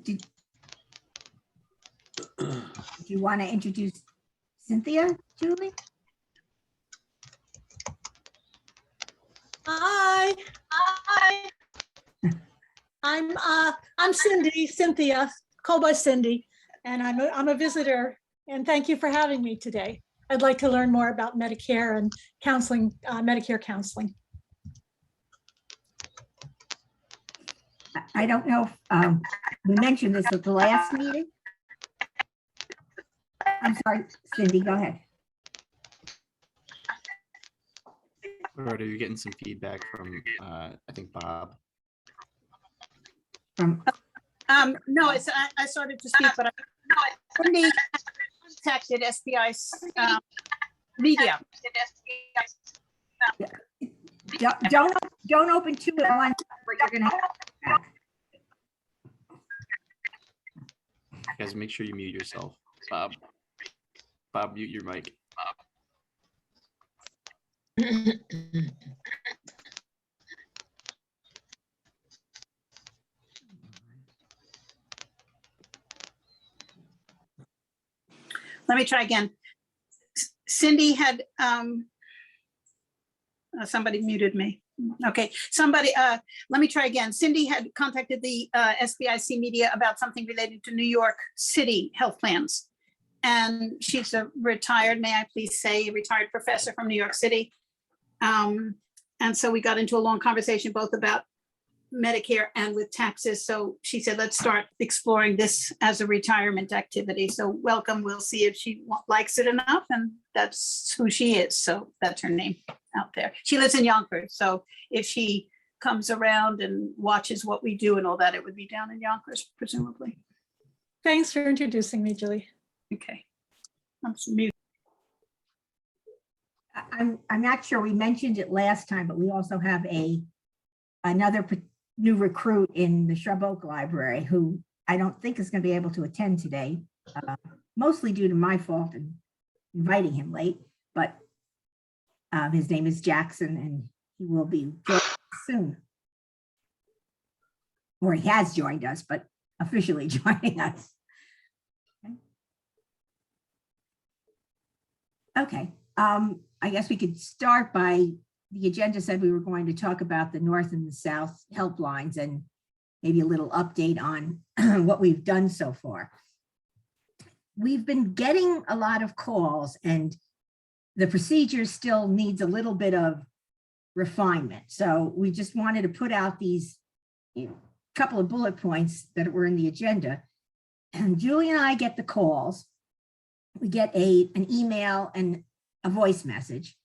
Did you want to introduce Cynthia, Julie? Hi. I'm Cynthia, called by Cindy, and I'm a visitor. And thank you for having me today. I'd like to learn more about Medicare and counseling, Medicare counseling. I don't know if we mentioned this at the last meeting. I'm sorry, Cindy, go ahead. Roberta, you're getting some feedback from, I think, Bob. From No, I started to speak, but Cindy contacted SBIC Media. don't open two at once, or you're gonna have. Guys, make sure you mute yourself. Bob, mute your mic. Let me try again. Cindy had, somebody muted me. Okay, let me try again. Cindy had contacted the SBIC Media about something related to New York City health plans. And she's a retired, may I please say, retired professor from New York City. And so we got into a long conversation both about Medicare and with taxes. So she said, let's start exploring this as a retirement activity. So welcome. We'll see if she likes it enough. And that's who she is. So that's her name out there. She lives in Yonkers. So if she comes around and watches what we do and all that, it would be down in Yonkers, presumably. Thanks for introducing me, Julie. Okay. I'm mute. I'm not sure we mentioned it last time, but we also have another new recruit in the Shrub Oak Library who I don't think is going to be able to attend today, mostly due to my fault in inviting him late, but his name is Jackson and he will be joining us soon. Or he has joined us, but officially joining us. Okay. I guess we could start by, the agenda said we were going to talk about the North and the South helplines and maybe a little update on what we've done so far. We've been getting a lot of calls and the procedure still needs a little bit of refinement. So we just wanted to put out these couple of bullet points that were in the agenda. And Julie and I get the calls. We get an email and a voice message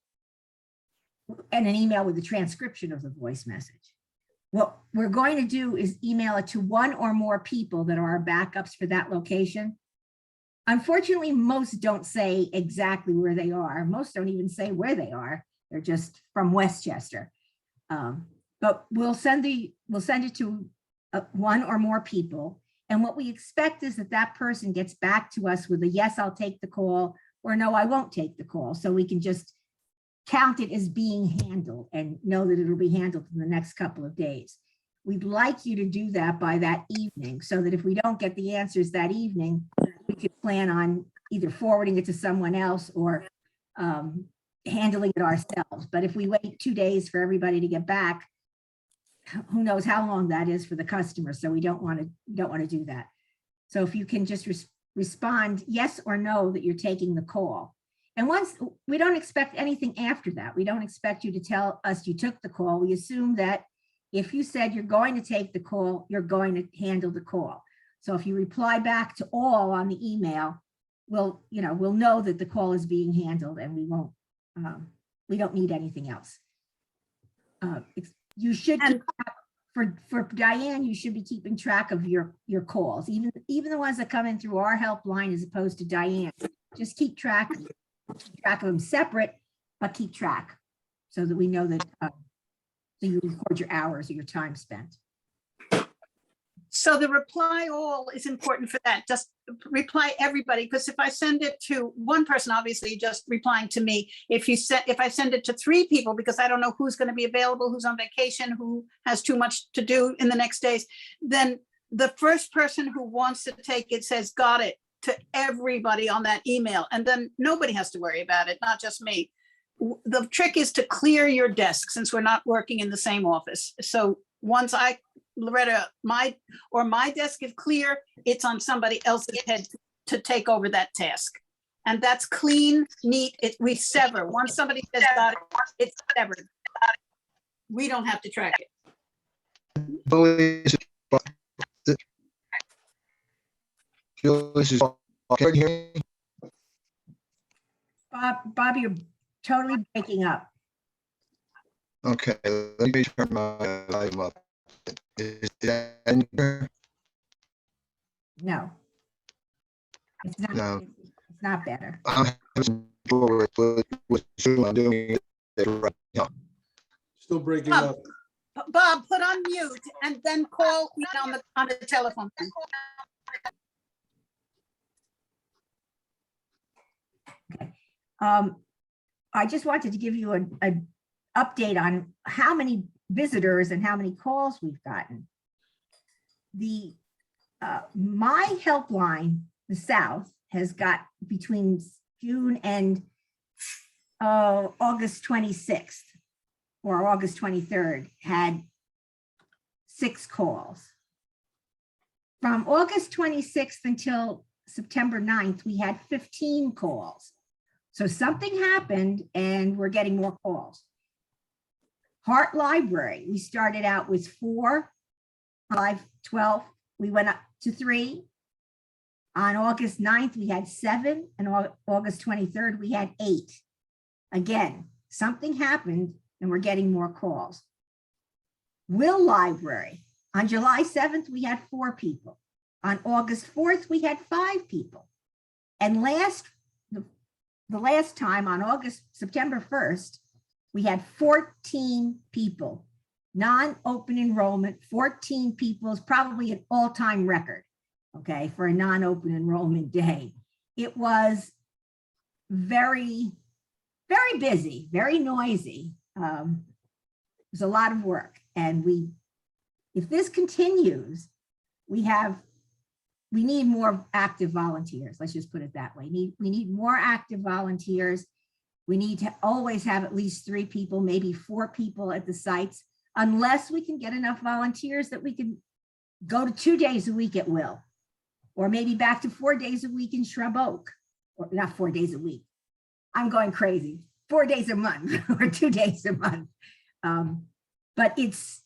and an email with a transcription of the voice message. What we're going to do is email it to one or more people that are our backups for that location. Unfortunately, most don't say exactly where they are. Most don't even say where they are. They're just from Westchester. But we'll send it to one or more people. And what we expect is that that person gets back to us with a yes, I'll take the call, or no, I won't take the call. So we can just count it as being handled and know that it'll be handled in the next couple of days. We'd like you to do that by that evening so that if we don't get the answers that evening, we could plan on either forwarding it to someone else or handling it ourselves. But if we wait 2 days for everybody to get back, who knows how long that is for the customer. So we don't want to do that. So if you can just respond yes or no that you're taking the call. And once, we don't expect anything after that. We don't expect you to tell us you took the call. We assume that if you said you're going to take the call, you're going to handle the call. So if you reply back to all on the email, we'll know that the call is being handled and we don't need anything else. You should keep for Diane, you should be keeping track of your calls, even the ones that come in through our helpline as opposed to Diane. Just keep track of them separate, but keep track so that we know that so you record your hours or your time spent. So the reply all is important for that. Just reply everybody, because if I send it to one person, obviously just replying to me. If I send it to 3 people, because I don't know who's going to be available, who's on vacation, who has too much to do in the next days, then the first person who wants to take it says, got it, to everybody on that email. And then nobody has to worry about it, not just me. The trick is to clear your desk since we're not working in the same office. So once Loretta, my desk is clear, it's on somebody else's head to take over that task. And that's clean, neat, we sever. Once somebody says got it, it's severed. We don't have to track it. Bob, you're totally breaking up. Okay, let me turn my volume up. Is that any better? No. It's not, No. it's not better. I'm having trouble with Zoom. I'm doing it right now. Still breaking Bob, up. Bob, put on mute and then call me on the telephone. I just wanted to give you an update on how many visitors and how many calls we've gotten. The my helpline, the South, has got between June and August 26th or August 23rd had 6 calls. From August 26th until September 9th, we had 15 calls. So something happened and we're getting more calls. Hart Library, we started out with 4, 5, 12. We went up to 3. On August 9th, we had 7, and August 23rd, we had 8. Again, something happened and we're getting more calls. Will Library, on July 7th, we had 4 people. On August 4th, we had 5 people. And the last time on September 1st, we had 14 people, non-open enrollment. 14 people is probably an all-time record, okay, for a non-open enrollment day. It was very, very busy, very noisy. It was a lot of work. And if this continues, we need more active volunteers. Let's just put it that way. We need more active volunteers. We need to always have at least 3 people, maybe 4 people at the sites, unless we can get enough volunteers that we can go to 2 days a week at Will, or maybe back to 4 days a week in Shrub Oak, or not 4 days a week. I'm going crazy. 4 days a month or 2 days a month. But it's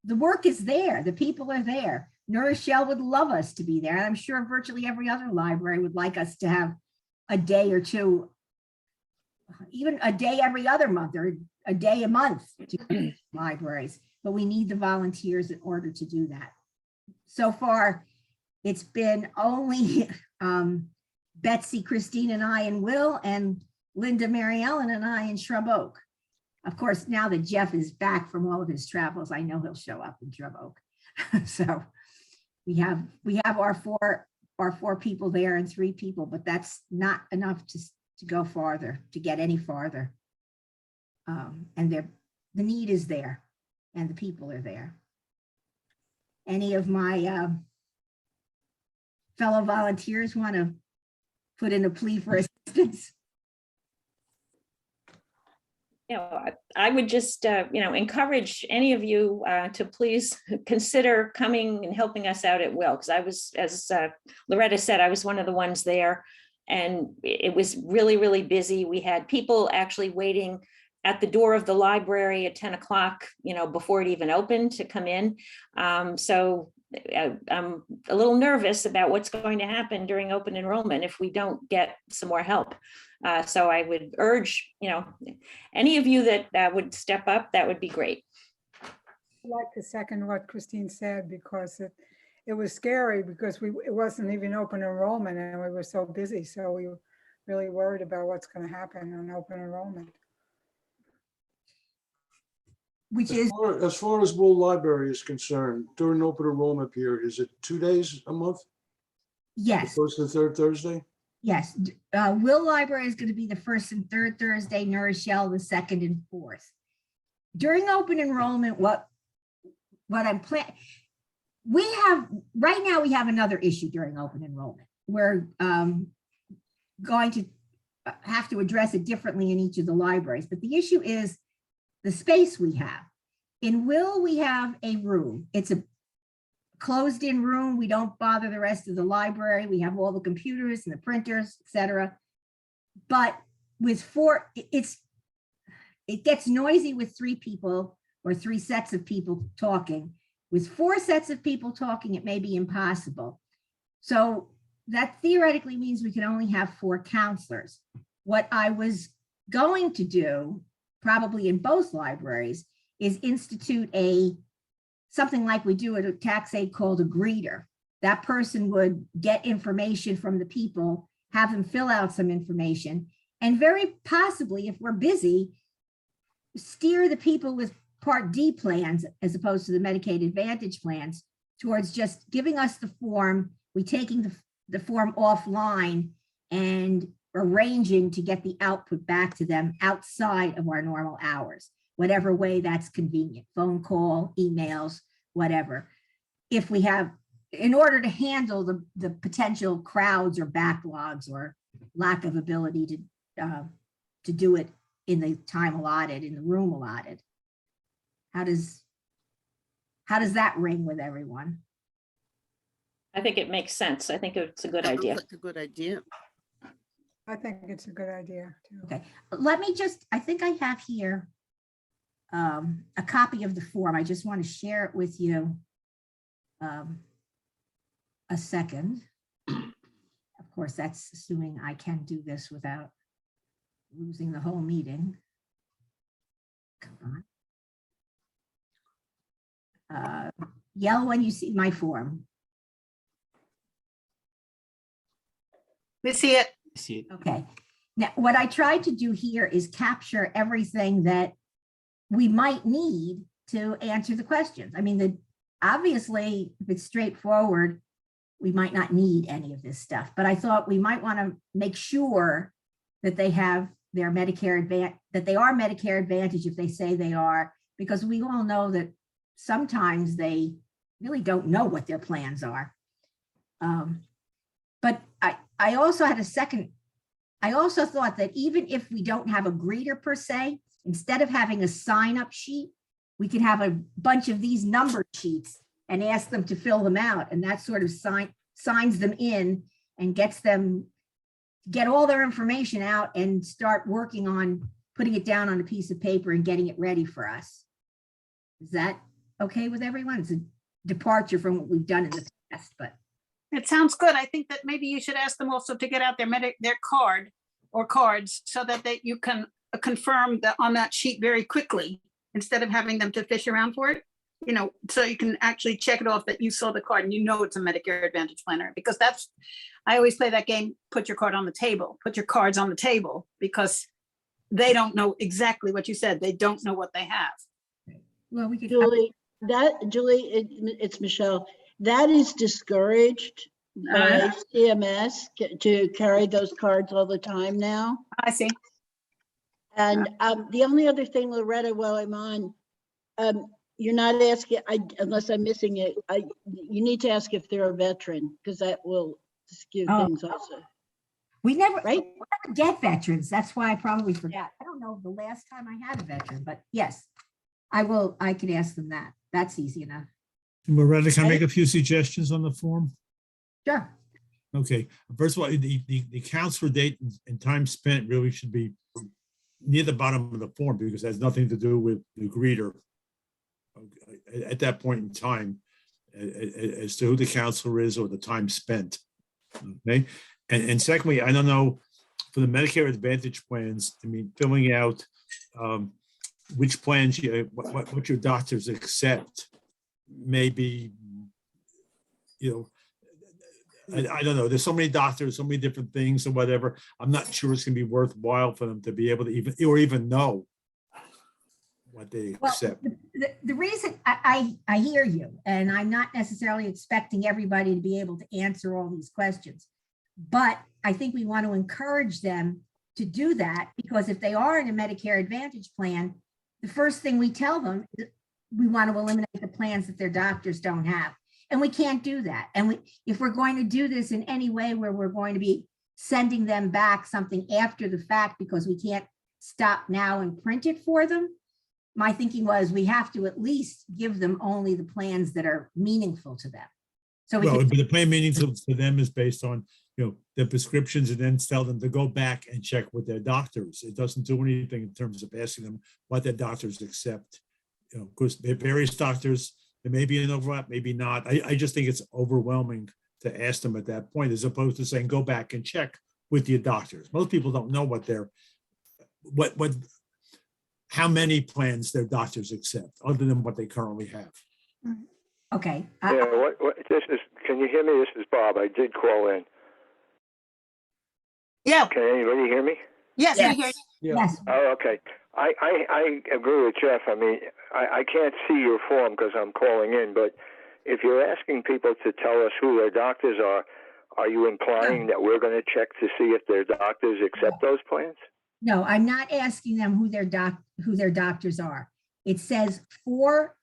the work is there. The people are there. Nourishell would love us to be there. And I'm sure virtually every other library would like us to have a day or two, even a day every other month or a day a month to libraries. But we need the volunteers in order to do that. So far, it's been only Betsy, Christine, and I and Will, and Linda, Mary Ellen, and I in Shrub Oak. Of course, now that Jeff is back from all of his travels, I know he'll show up in Shrub Oak. So we have our four people there and 3 people, but that's not enough to go farther, to get any farther. And the need is there and the people are there. Any of my fellow volunteers want to put in a plea for assistance? I would just, encourage any of you to please consider coming and helping us out at Will, because I was, as Loretta said, I was one of the ones there, and it was really, really busy. We had people actually waiting at the door of the library at 10 o'clock, before it even opened to come in. So I'm a little nervous about what's going to happen during open enrollment if we don't get some more help. So I would urge, any of you that would step up, that would be great. I'd like to second what Christine said, because it was scary because it wasn't even open enrollment and we were so busy. So we were really worried about what's going to happen on open enrollment. Which is, As far as Wool Library is concerned, during open enrollment period, is it 2 days a month? yes. The first and third Thursday? Yes, Will Library is going to be the first and third Thursday, Nourishell the second and fourth. during open enrollment, what I'm planning, right now we have another issue during open enrollment. We're going to have to address it differently in each of the libraries, but the issue is the space we have. In Will, we have a room. It's a closed-in room. We don't bother the rest of the library. We have all the computers and the printers, etc. But with four, it gets noisy with 3 people or 3 sets of people talking. With 4 sets of people talking, it may be impossible. So that theoretically means we can only have 4 counselors. What I was going to do, probably in both libraries, is institute something like we do at a tax aid called a greeter. That person would get information from the people, have them fill out some information, and very possibly, if we're busy, steer the people with Part D plans as opposed to the Medicaid Advantage plans towards just giving us the form, we taking the form offline and arranging to get the output back to them outside of our normal hours, whatever way that's convenient, phone call, emails, whatever. If we have, in order to handle the potential crowds or backlogs or lack of ability to do it in the time allotted, in the room allotted. How does that ring with everyone? I think it makes sense. I think it's a good idea. That's a good idea. I think it's a good idea too. Okay, let me just, I think I have here a copy of the form. I just want to share it with you a second. Of course, that's assuming I can do this without losing the whole meeting. Come on. Yell when you see my form. We see it. See it. Okay. Now, what I tried to do here is capture everything that we might need to answer the questions. I mean, obviously, if it's straightforward, we might not need any of this stuff, but I thought we might want to make sure that they have their Medicare Advantage, that they are Medicare Advantage if they say they are, because we all know that sometimes they really don't know what their plans are. But I also had a second, I also thought that even if we don't have a greeter per se, instead of having a sign-up sheet, we could have a bunch of these number sheets and ask them to fill them out, and that sort of signs them in and gets them, get all their information out and start working on putting it down on a piece of paper and getting it ready for us. Is that okay with everyone? It's a departure from what we've done in the past, but. It sounds good. I think that maybe you should ask them also to get out their card or cards so that you can confirm that on that sheet very quickly instead of having them to fish around for it. You know, so you can actually check it off that you saw the card and you know it's a Medicare Advantage planner, because that's, I always play that game, put your card on the table, put your cards on the table, because they don't know exactly what you said. They don't know what they have. Well, we could. Julie, it's Michelle. That is discouraged by CMS to carry those cards all the time now. I see. And the only other thing, Loretta, while I'm on, you're not asking, unless I'm missing it, you need to ask if they're a veteran, because that will skew things also. We never, Right? we never get veterans. That's why I probably forgot. I don't know the last time I had a veteran, but yes, I could ask them that. That's easy enough. Loretta, can I make a few suggestions on the form? Sure. Okay, first of all, the counts for date and time spent really should be near the bottom of the form, because it has nothing to do with the greeter at that point in time as to who the counselor is or the time spent. Okay, and secondly, I don't know, for the Medicare Advantage plans, I mean, filling out which plans what your doctors accept, maybe, you know, I don't know. There's so many doctors, so many different things or whatever. I'm not sure it's going to be worthwhile for them to be able to even know what they accept. Well, the reason I hear you, and I'm not necessarily expecting everybody to be able to answer all these questions, but I think we want to encourage them to do that, because if they are in a Medicare Advantage plan, the first thing we tell them, is we want to eliminate the plans that their doctors don't have. And we can't do that. And if we're going to do this in any way where we're going to be sending them back something after the fact because we can't stop now and print it for them, my thinking was we have to at least give them only the plans that are meaningful to them. So we Well, can, but the plan meaning to them is based on, the prescriptions, and then tell them to go back and check with their doctors. It doesn't do anything in terms of asking them what their doctors accept. Because various doctors, there may be an overlap, maybe not. I just think it's overwhelming to ask them at that point, as opposed to saying, go back and check with your doctors. Most people don't know how many plans their doctors accept, other than what they currently have. okay. Yeah, can you hear me? This is Bob. I did call in. Yeah, Can anybody hear me? yes, we hear you. Yeah. Yes, Oh, okay. I agree with Jeff. I mean, I can't see your form because I'm calling in, but if you're asking people to tell us who their doctors are you implying that we're going to check to see if their doctors accept those plans? no, I'm not asking them who their doctors are. It says for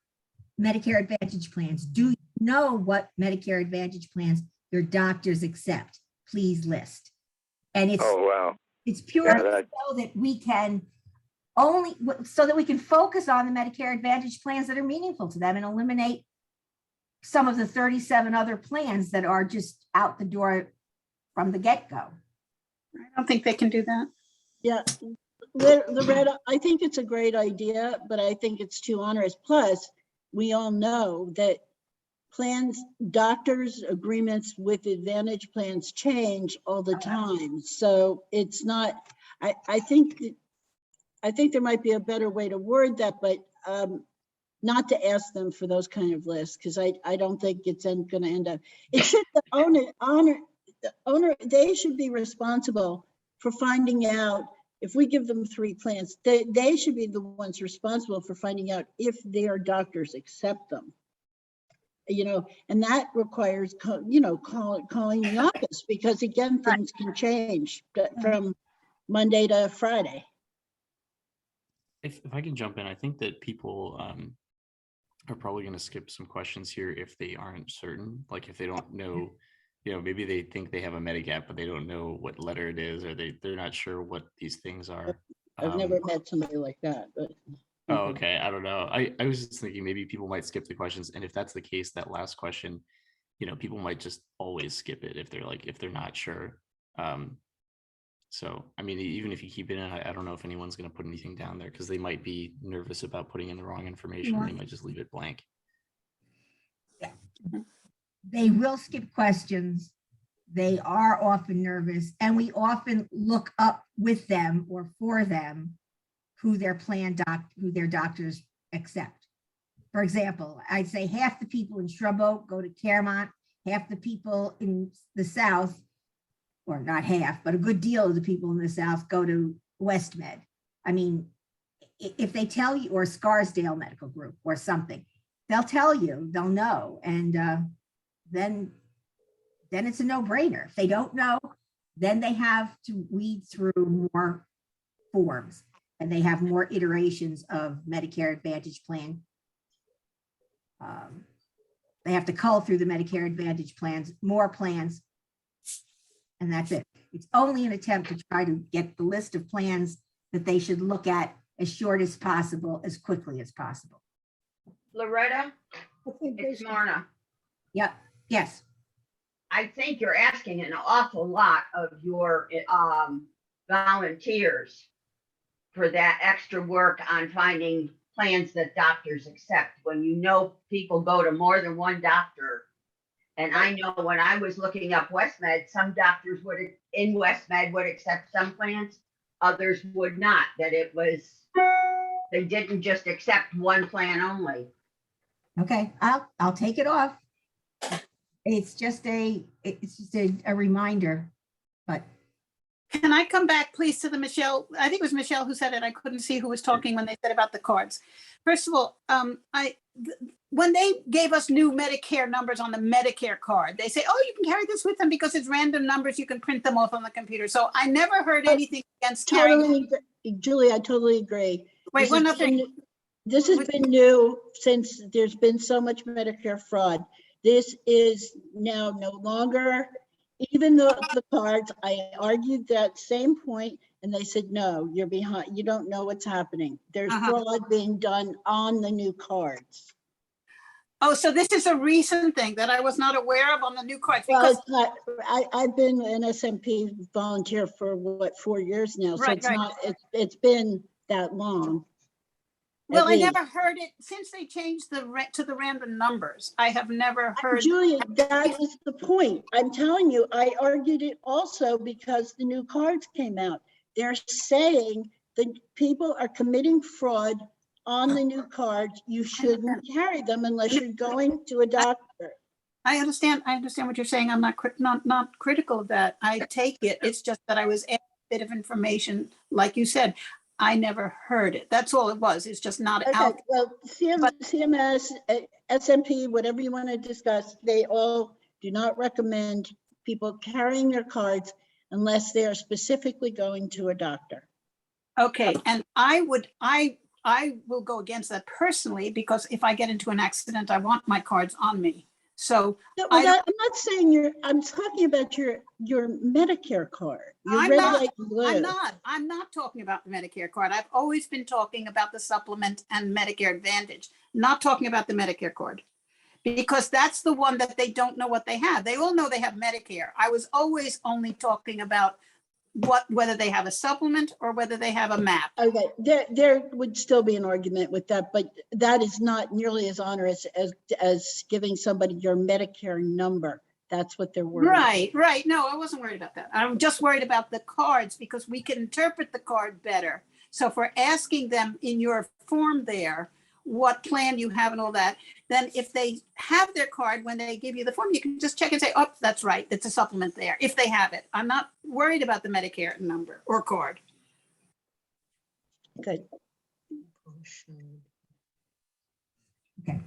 Medicare Advantage plans, do you know what Medicare Advantage plans your doctors accept? Please list. And it's Oh, wow. it's purely Yeah, so that we can focus on the Medicare Advantage plans that are meaningful to them and eliminate some of the 37 other plans that are just out the door from the get-go. I don't think they can do that. Yeah, Loretta, I think it's a great idea, but I think it's too onerous. Plus, we all know that doctors' agreements with Advantage plans change all the time. So it's not, I think there might be a better way to word that, but not to ask them for those kind of lists, because I don't think it's going to end up. It should, the owner, they should be responsible for finding out if we give them 3 plans. They should be the ones responsible for finding out if their doctors accept them. And that requires, calling the office, because again, things can change from Monday to Friday. If I can jump in, I think that people are probably going to skip some questions here if they aren't certain. Like if they don't know, maybe they think they have a Medigap, but they don't know what letter it is, or they're not sure what these things are. I've never met somebody like that, but. Oh, okay. I don't know. I was just thinking maybe people might skip the questions. And if that's the case, that last question, people might just always skip it if they're not sure. So, I mean, even if you keep it in, I don't know if anyone's going to put anything down there because they might be nervous about putting in the wrong information. Yeah. They might just leave it blank. They will skip questions. They are often nervous, and we often look up with them or for them who their doctors accept. For example, I'd say half the people in Shrub Oak go to Claremont, half the people in the South, or not half, but a good deal of the people in the South go to WestMed. I mean, if they tell you, or Scarsdale Medical Group or something, they'll tell you, they'll know. And then it's a no-brainer. If they don't know, then they have to weed through more forms, and they have more iterations of Medicare Advantage plan. They have to cull through the Medicare Advantage plans, more plans, and that's it. It's only an attempt to try to get the list of plans that they should look at as short as possible, as quickly as possible. Loretta, it's Marna. Yep, yes. I think you're asking an awful lot of your volunteers for that extra work on finding plans that doctors accept when people go to more than one doctor. And I know when I was looking up WestMed, some doctors in WestMed would accept some plans, others would not, they didn't just accept one plan only. Okay, I'll take it off. It's just a reminder, but. Can I come back, please, to the Michelle? I think it was Michelle who said it. I couldn't see who was talking when they said about the cards. First of all, when they gave us new Medicare numbers on the Medicare card, they say, oh, you can carry this with them because it's random numbers. You can print them off on the computer. So I never heard anything against carrying. Julie, I totally agree. Wait, one other thing. This has been new since there's been so much Medicare fraud. This is now no longer, even though the cards, I argued that same point and they said, no, you're behind, you don't know what's happening. There's fraud being done on the new cards. Oh, so this is a recent thing that I was not aware of on the new cards Well, because, it's not, I've been an SMP volunteer for what, 4 years now, so Right, it's right. not, it's been that long. well, at I least. never heard it since they changed to the random numbers. I have never heard. Julia, that is the point. I'm telling you, I argued it also because the new cards came out. They're saying that people are committing fraud on the new cards. You shouldn't carry them unless you're going to a doctor. I understand what you're saying. I'm not critical of that. I take it. It's just that I was asked a bit of information, like you said. I never heard it. That's all it was. It's just not Okay, out. well, CMS, SMP, whatever you want to discuss, they all do not recommend people carrying their cards unless they are specifically going to a doctor. Okay, and I will go against that personally because if I get into an accident, I want my cards on me. So No, well, I'm not saying I'm talking about your Medicare card. Your red, white, and blue. I'm not talking about the Medicare card. I've always been talking about the supplement and Medicare Advantage, not talking about the Medicare card. Because that's the one that they don't know what they have. They all know they have Medicare. I was always only talking about whether they have a supplement or whether they have a map. Okay, there would still be an argument with that, but that is not nearly as onerous as giving somebody your Medicare number. That's what they're worried about. Right. No, I wasn't worried about that. I'm just worried about the cards because we can interpret the card better. So if we're asking them in your form there, what plan you have and all that, then if they have their card, when they give you the form, you can just check and say, oh, that's right, it's a supplement there, if they have it. I'm not worried about the Medicare number or card. Good. Okay.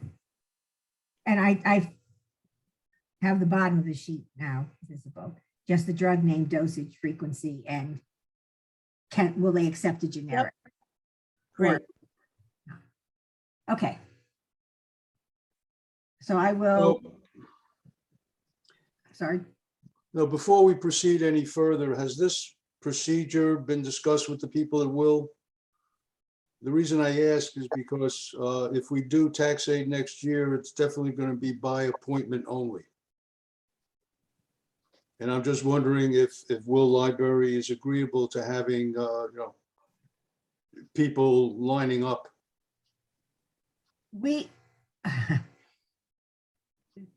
And I have the bottom of the sheet now visible, just the drug name, dosage, frequency, and will they accept a generic? Great. Okay. So I will, sorry. No, before we proceed any further, has this procedure been discussed with the people at Will? The reason I ask is because if we do tax aid next year, it's definitely going to be by appointment only. And I'm just wondering if Will Library is agreeable to having, people lining up.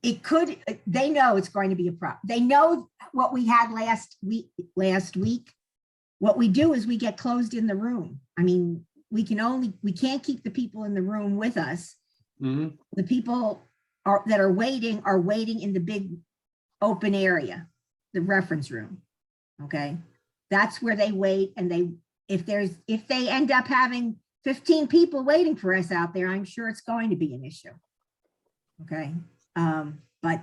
It could, they know it's going to be a problem. They know what we had last week. What we do is we get closed in the room. I mean, we can't keep the people in the room with us. Mm-hmm. The people that are waiting in the big open area, the reference room. Okay. That's where they wait. And if they end up having 15 people waiting for us out there, I'm sure it's going to be an issue. Okay. But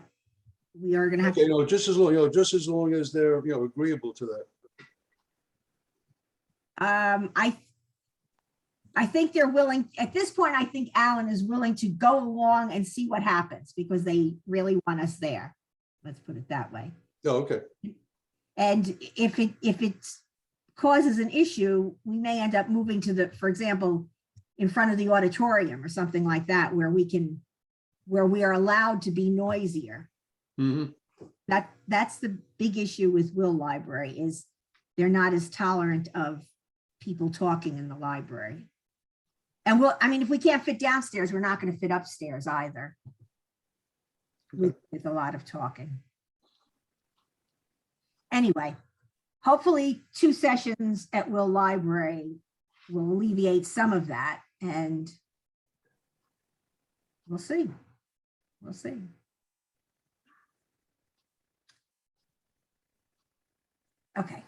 we are going to have to. Just as long as they're, agreeable to that. I think they're willing, at this point, I think Alan is willing to go along and see what happens because they really want us there. Let's put it that way. Oh, okay. And if it causes an issue, we may end up moving to for example, in front of the auditorium or something like that, where we are allowed to be noisier. Mm-hmm. That's the big issue with Will Library is they're not as tolerant of people talking in the library. And if we can't fit downstairs, we're not going to fit upstairs either with a lot of talking. Anyway, hopefully 2 sessions at Will Library will alleviate some of that, and we'll see. We'll see. Okay.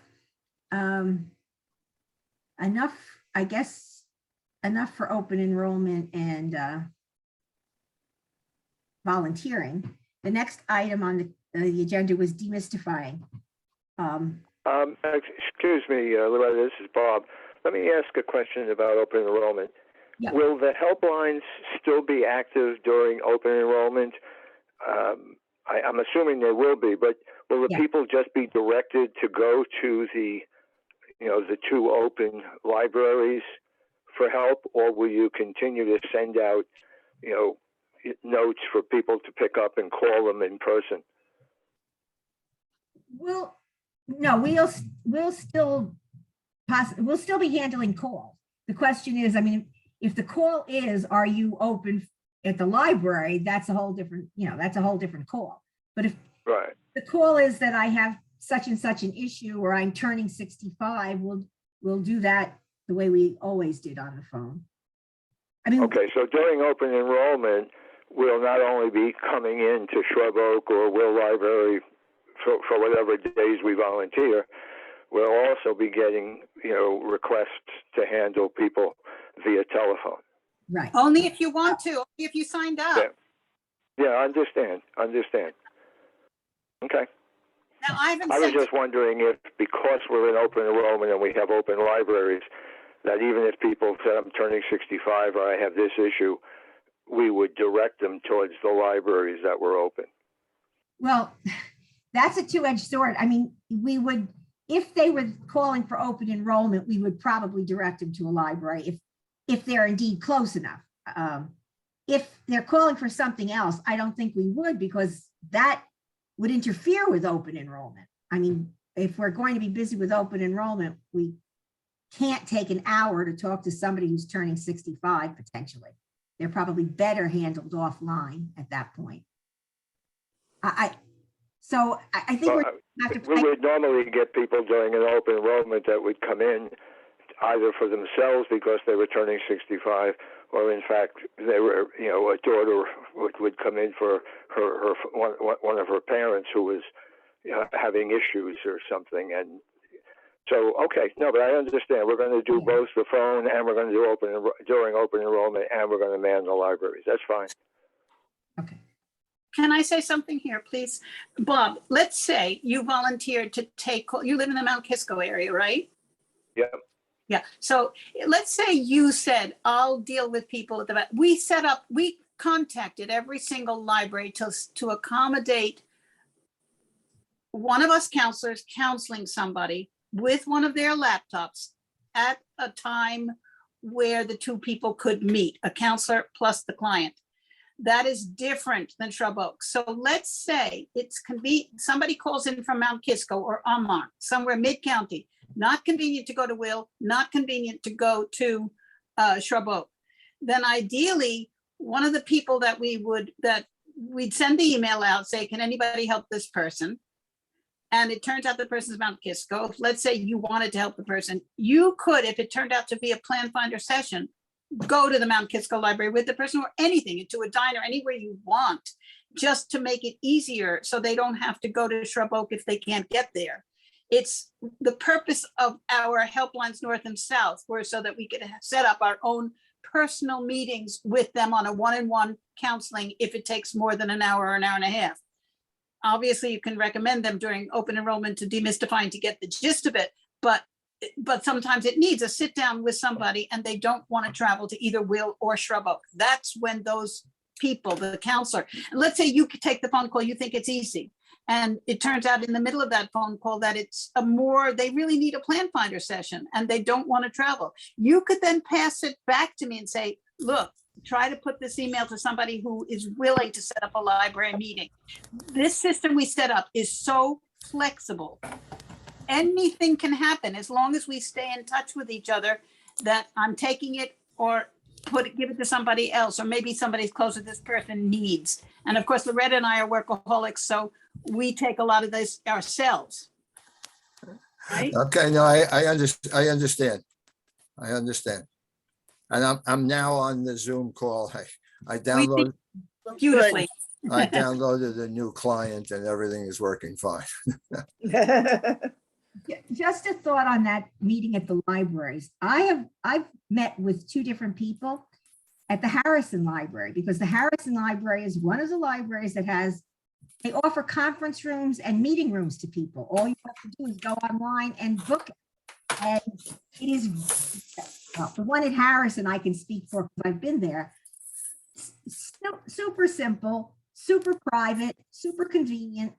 Enough for open enrollment and volunteering. The next item on the agenda was demystifying. Excuse me, Loretta, this is Bob. Let me ask a question about open enrollment. Yeah. will the helplines still be active during open enrollment? I'm assuming they will be, but will the Yeah. people just be directed to go to the, the two open libraries for help, or will you continue to send out, notes for people to pick up and call them in person? No, we'll still be handling calls. The question is, I mean, if the call is, are you open at the library? That's a whole different, that's a whole different call. But if Right. the call is that I have such and such an issue, or I'm turning 65, we'll do that the way we always did on the phone. I mean, Okay, so during open enrollment, we'll not only be coming in to Shrub Oak or Will Library for whatever days we volunteer, we'll also be getting, requests to handle people via telephone. right. Only if you want to, only if you signed up. Yeah. Yeah, I understand. Okay. Now, I haven't I was sent, just wondering if, because we're in open enrollment and we have open libraries, that even if people said, I'm turning 65 or I have this issue, we would direct them towards the libraries that were open. Well, that's a two-edged sword. I mean, we would, if they were calling for open enrollment, we would probably direct them to a library if they're indeed close enough. If they're calling for something else, I don't think we would, because that would interfere with open enrollment. I mean, if we're going to be busy with open enrollment, we can't take an hour to talk to somebody who's turning 65 potentially. They're probably better handled offline at that point. So I think Well, we have to. we would normally get people during an open enrollment that would come in either for themselves because they were turning 65, or in fact they were, a daughter would come in for her one of her parents who was having issues or something. And so, okay, no, but I understand. We're going to do both the phone, and we're going to do during open enrollment, and we're going to man the libraries. That's fine. Okay. can I say something here, please? Bob, let's say you volunteered to take, you live in the Mount Kisco area, right? Yep. Yeah, so let's say you said, I'll deal with people at the, we contacted every single library to accommodate one of us counselors counseling somebody with one of their laptops at a time where the two people could meet, a counselor plus the client. That is different than Shrub Oak. So let's say somebody calls in from Mount Kisco or Amman, somewhere mid-county, not convenient to go to Will, not convenient to go to Shrub Oak. Then ideally, one of the people that we'd send the email out, say, can anybody help this person? And it turns out the person's Mount Kisco. Let's say you wanted to help the person. You could, if it turned out to be a plan finder session, go to the Mount Kisco Library with the person or anything, to a diner, anywhere you want, just to make it easier so they don't have to go to Shrub Oak if they can't get there. It's the purpose of our helplines north and south, were so that we could set up our own personal meetings with them on a one-on-one counseling if it takes more than an hour or an hour and a half. Obviously, you can recommend them during open enrollment to demystify and to get the gist of it, but sometimes it needs a sit down with somebody and they don't want to travel to either Will or Shrub Oak. That's when those people, the counselor, and let's say you could take the phone call, you think it's easy. And it turns out in the middle of that phone call that it's they really need a plan finder session and they don't want to travel. You could then pass it back to me and say, look, try to put this email to somebody who is willing to set up a library meeting. This system we set up is so flexible. Anything can happen as long as we stay in touch with each other, that I'm taking it or give it to somebody else, or maybe somebody's close to this person needs. And of course, Loretta and I are workaholics, so we take a lot of this ourselves. Right? Okay, no, I understand. I understand. And I'm now on the Zoom call. I downloaded Beautifully. I downloaded a new client and everything is working fine. Just a thought on that meeting at the libraries. I've met with two different people at the Harrison Library, because the Harrison Library is one of the libraries that they offer conference rooms and meeting rooms to people. All you have to do is go online and book it. And it is, well, the one at Harrison, I can speak for, because I've been there. Super simple, super private, super convenient.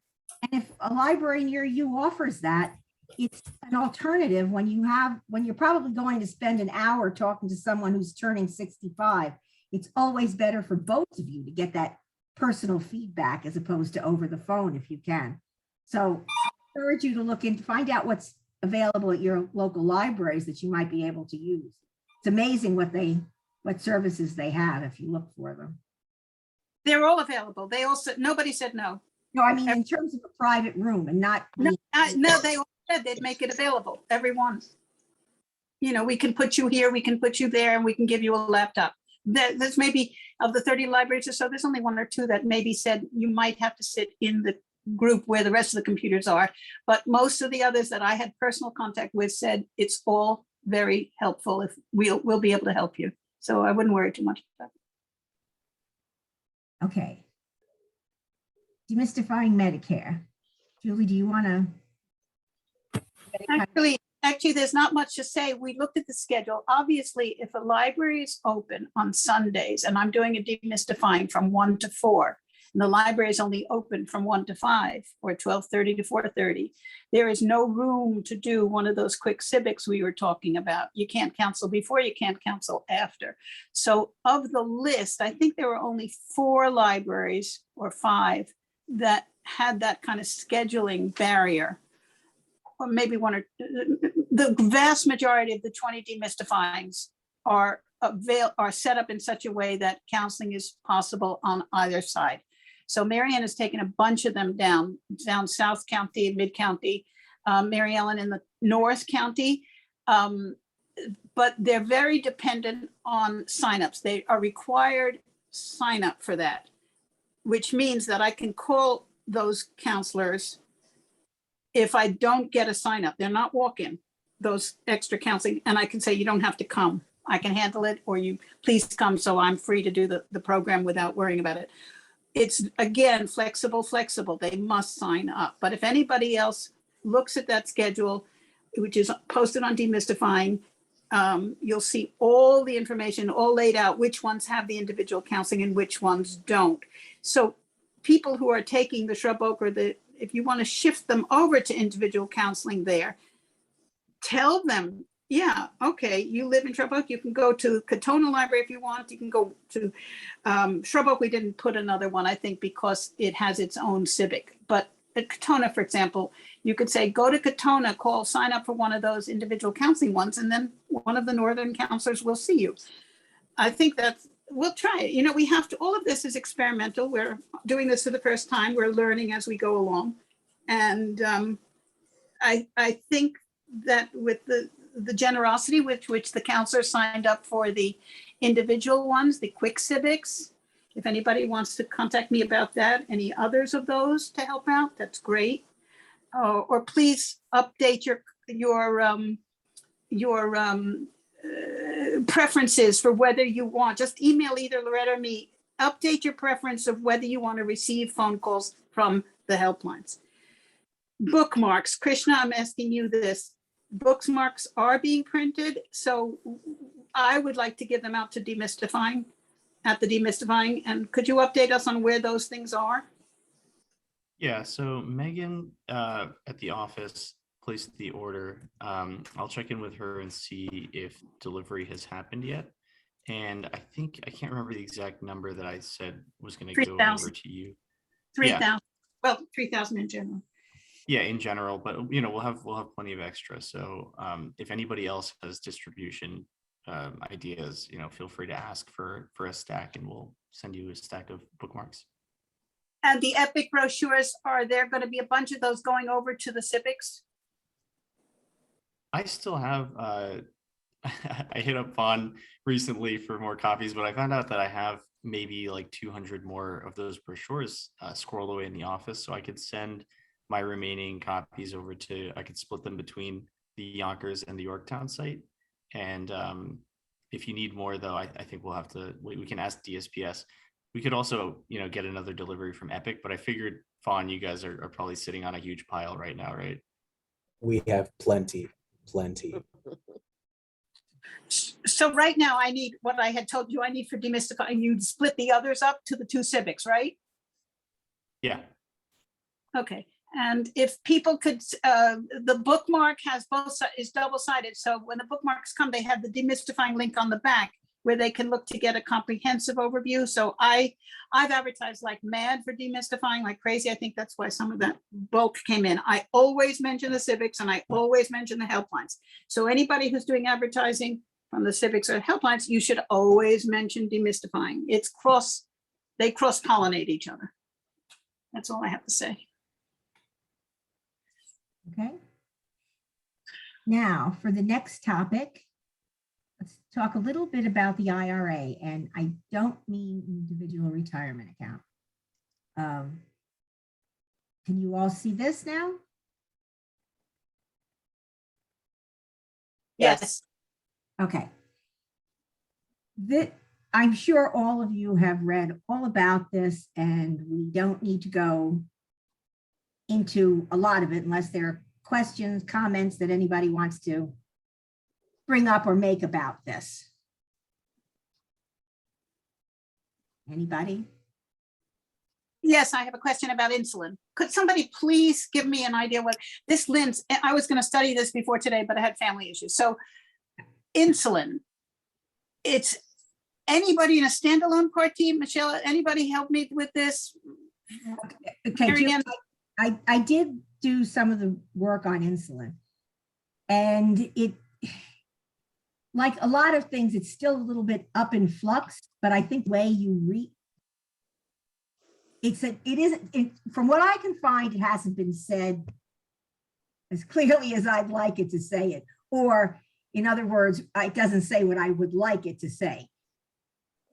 And if a library near you offers that, it's an alternative when you're probably going to spend an hour talking to someone who's turning 65. It's always better for both of you to get that personal feedback as opposed to over the phone if you can. So I encourage you to look into, find out what's available at your local libraries that you might be able to use. It's amazing what services they have if you look for them. They're all available. They all said, nobody said no. No, I mean, in terms of a private room and not. No, they all said they'd make it available, everyone. You know, we can put you here, we can put you there, and we can give you a laptop. There's maybe, of the 30 libraries or so, there's only 1 or 2 that maybe said you might have to sit in the group where the rest of the computers are. But most of the others that I had personal contact with said it's all very helpful. If we'll be able to help you. So I wouldn't worry too much about it. Okay. Demystifying Medicare. Julie, do you want to? Actually, there's not much to say. We looked at the schedule. Obviously, if a library is open on Sundays, and I'm doing a demystifying from 1 to 4, and the library is only open from 1 to 5 or 12:30 to 4:30, there is no room to do one of those quick civics we were talking about. You can't cancel before, you can't cancel after. So of the list, I think there were only 4 libraries or 5 that had that kind of scheduling barrier. Or maybe 1 or the vast majority of the 20 demystifyings are set up in such a way that counseling is possible on either side. So Marianne has taken a bunch of them down South County, Mid County, Mary Ellen in the North County. But they're very dependent on signups. They are required sign up for that, which means that I can call those counselors if I don't get a sign up. They're not walk-in, those extra counseling, and I can say, you don't have to come. I can handle it, or you please come so I'm free to do the program without worrying about it. It's, again, flexible. They must sign up. But if anybody else looks at that schedule, which is posted on Demystifying, you'll see all the information all laid out, which ones have the individual counseling and which ones don't. So people who are taking the Shrub Oak, or if you want to shift them over to individual counseling there, tell them, yeah, okay, you live in Shrub Oak, you can go to Katona Library if you want, you can go to Shrub Oak. We didn't put another one, I think, because it has its own civic. But at Katona, for example, you could say, go to Katona, sign up for one of those individual counseling ones, and then one of the Northern counselors will see you. I think we'll try it. You know, we have to, all of this is experimental. We're doing this for the first time. We're learning as we go along. And I think that with the generosity with which the counselors signed up for the individual ones, the quick civics, if anybody wants to contact me about that, any others of those to help out, that's great. Or please update your preferences for whether you want, just email either Loretta or me, update your preference of whether you want to receive phone calls from the helplines. Bookmarks, Krishna, I'm asking you this. Bookmarks are being printed, so I would like to give them out to Demystifying, at the Demystifying, and could you update us on where those things are? Yeah, so Megan at the office placed the order. I'll check in with her and see if delivery has happened yet. And I think, I can't remember the exact number that I said was going to go over to you. 3,000, well, 3,000 in general. Yeah, in general, but you know, we'll have plenty of extra. So if anybody else has distribution ideas, you know, feel free to ask for a stack, and we'll send you a stack of bookmarks. And the EPIC brochures, are there going to be a bunch of those going over to the civics? I still have, I hit up Vaughn recently for more copies, but I found out that I have maybe like 200 more of those brochures squirreled away in the office. So I could send my remaining copies over I could split them between the Yonkers and the Yorktown site. And if you need more though, I think we'll have to, we can ask DSPS. We could also, you know, get another delivery from EPIC, but I figured, Vaughn, you guys are probably sitting on a huge pile right now, right? We have plenty. plenty. So right now I need what I had told you I need for demystifying. You split the others up to the 2 civics, right? Yeah. Okay. And if people could, the bookmark has is double-sided. So when the bookmarks come, they have the demystifying link on the back where they can look to get a comprehensive overview. So I've advertised like mad for demystifying like crazy. I think that's why some of that bulk came in. I always mention the civics and I always mention the helplines. So anybody who's doing advertising from the civics or helplines, you should always mention demystifying. They cross-pollinate each other. That's all I have to say. Okay. Now, for the next topic, let's talk a little bit about the IRA, and I don't mean individual retirement account. Can you all see this now? Yes. Okay. I'm sure all of you have read all about this, and we don't need to go into a lot of it unless there are questions, comments that anybody wants to bring up or make about this. Anybody? Yes, I have a question about insulin. Could somebody please give me an idea what this lens, I was going to study this before today, but I had family issues. So insulin, it's anybody in a standalone Part D, Michelle, anybody help me with this? Okay, Mary Jill, Ann? I did do some of the work on insulin, and it, like a lot of things, it's still a little bit up in flux, but I think the way you read, from what I can find, it hasn't been said as clearly as I'd like it to say it, or in other words, it doesn't say what I would like it to say.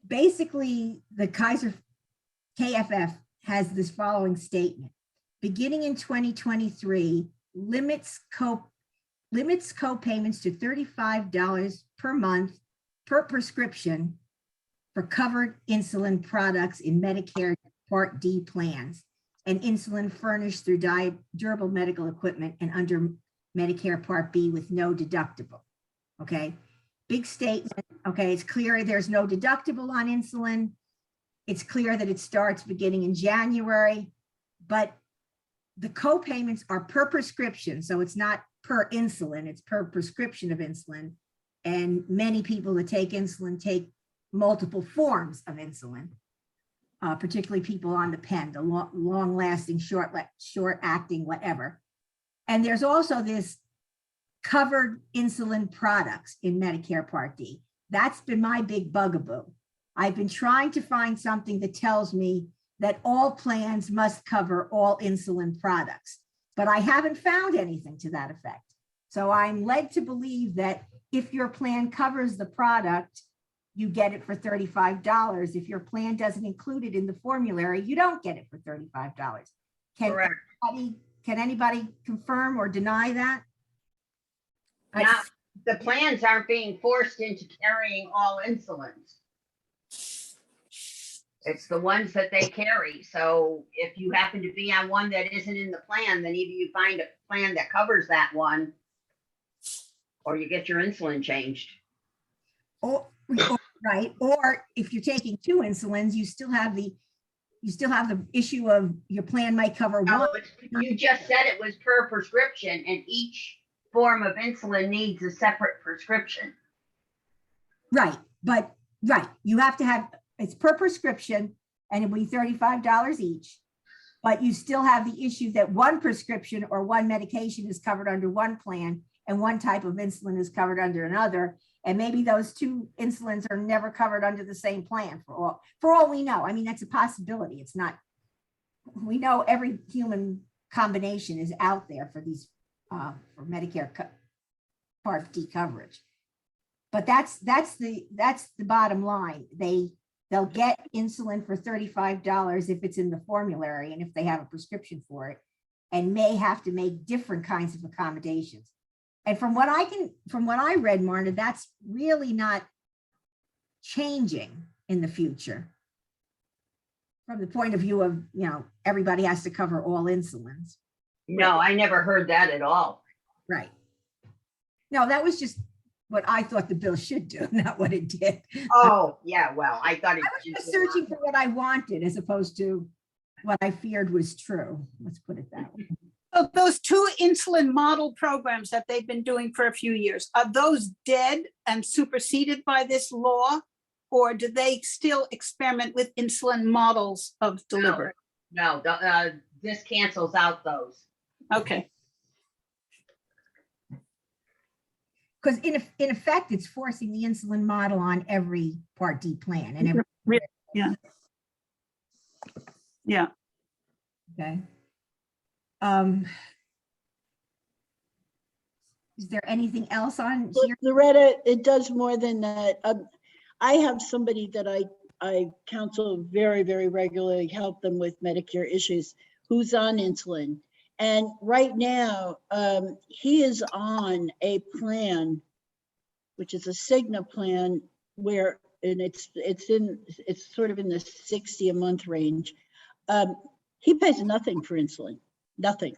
Basically, the Kaiser KFF has this following statement. Beginning in 2023, limits co-payments to $35 per month per prescription for covered insulin products in Medicare Part D plans and insulin furnished through durable medical equipment and under Medicare Part B with no deductible. Okay, big statement. Okay, it's clear there's no deductible on insulin. It's clear that it starts beginning in January, but the co-payments are per prescription. So it's not per insulin, it's per prescription of insulin. And many people that take insulin take multiple forms of insulin, particularly people on the pen, the long-lasting, short-acting, whatever. And there's also this covered insulin products in Medicare Part D. That's been my big bugaboo. I've been trying to find something that tells me that all plans must cover all insulin products, but I haven't found anything to that effect. So I'm led to believe that if your plan covers the product, you get it for $35. If your plan doesn't include it in the formulary, you don't get it for $35. Correct. Can anybody confirm or deny that? Now, the plans aren't being forced into carrying all insulins. It's the ones that they carry. So if you happen to be on one that isn't in the plan, then either you find a plan that covers that one, or you get your insulin changed. Right. Or if you're taking 2 insulins, you still have the issue of your plan might cover one. No, you just said it was per prescription, and each form of insulin needs a separate prescription. Right. But right. You have to have, it's per prescription and it'll be $35 each. But you still have the issue that one prescription or one medication is covered under one plan and one type of insulin is covered under another. And maybe those 2 insulins are never covered under the same plan for all we know. I mean, that's a possibility. It's not, we know every human combination is out there for these, for Medicare Part D coverage. But that's the bottom line. They'll get insulin for $35 if it's in the formulary and if they have a prescription for it, and may have to make different kinds of accommodations. And from what I read, Marna, that's really not changing in the future. From the point of view of, everybody has to cover all insulins. No, I never heard that at all. Right. No, that was just what I thought the bill should do, not what it did. Oh, yeah, well, I thought it. I was just searching for what I wanted as opposed to what I feared was true. Let's put it that way. So those two insulin model programs that they've been doing for a few years, are those dead and superseded by this law? Or do they still experiment with insulin models of delivery? No, this cancels out those. Okay, Because in effect, it's forcing the insulin model on every Part D plan and every. yeah. Yeah, Okay. Is there anything else on Look, here? Loretta, it does more than that. I have somebody that I counsel very, very regularly, help them with Medicare issues, who's on insulin. And right now, he is on a plan, which is a Cigna plan, where, and it's sort of in the 60 a month range. He pays nothing for insulin, nothing,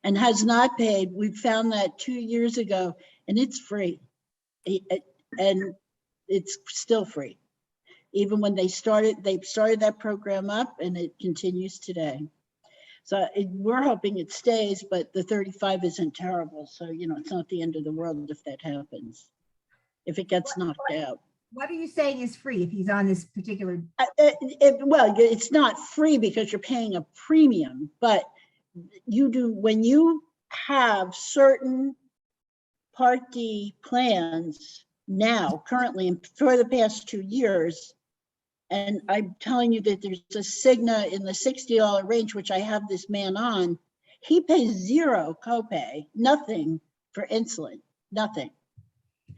and has not paid. We found that 2 years ago, and it's free. And it's still free. Even when they started that program up, and it continues today. So we're hoping it stays, but the 35 isn't terrible. So, you know, it's not the end of the world if that happens, if it gets knocked out. What are you saying is free if he's on this particular? Well, it's not free because you're paying a premium, but you do, when you have certain Part D plans now, currently, and for the past 2 years, and I'm telling you that there's a Cigna in the $60 range, which I have this man on, he pays zero copay, nothing for insulin, nothing,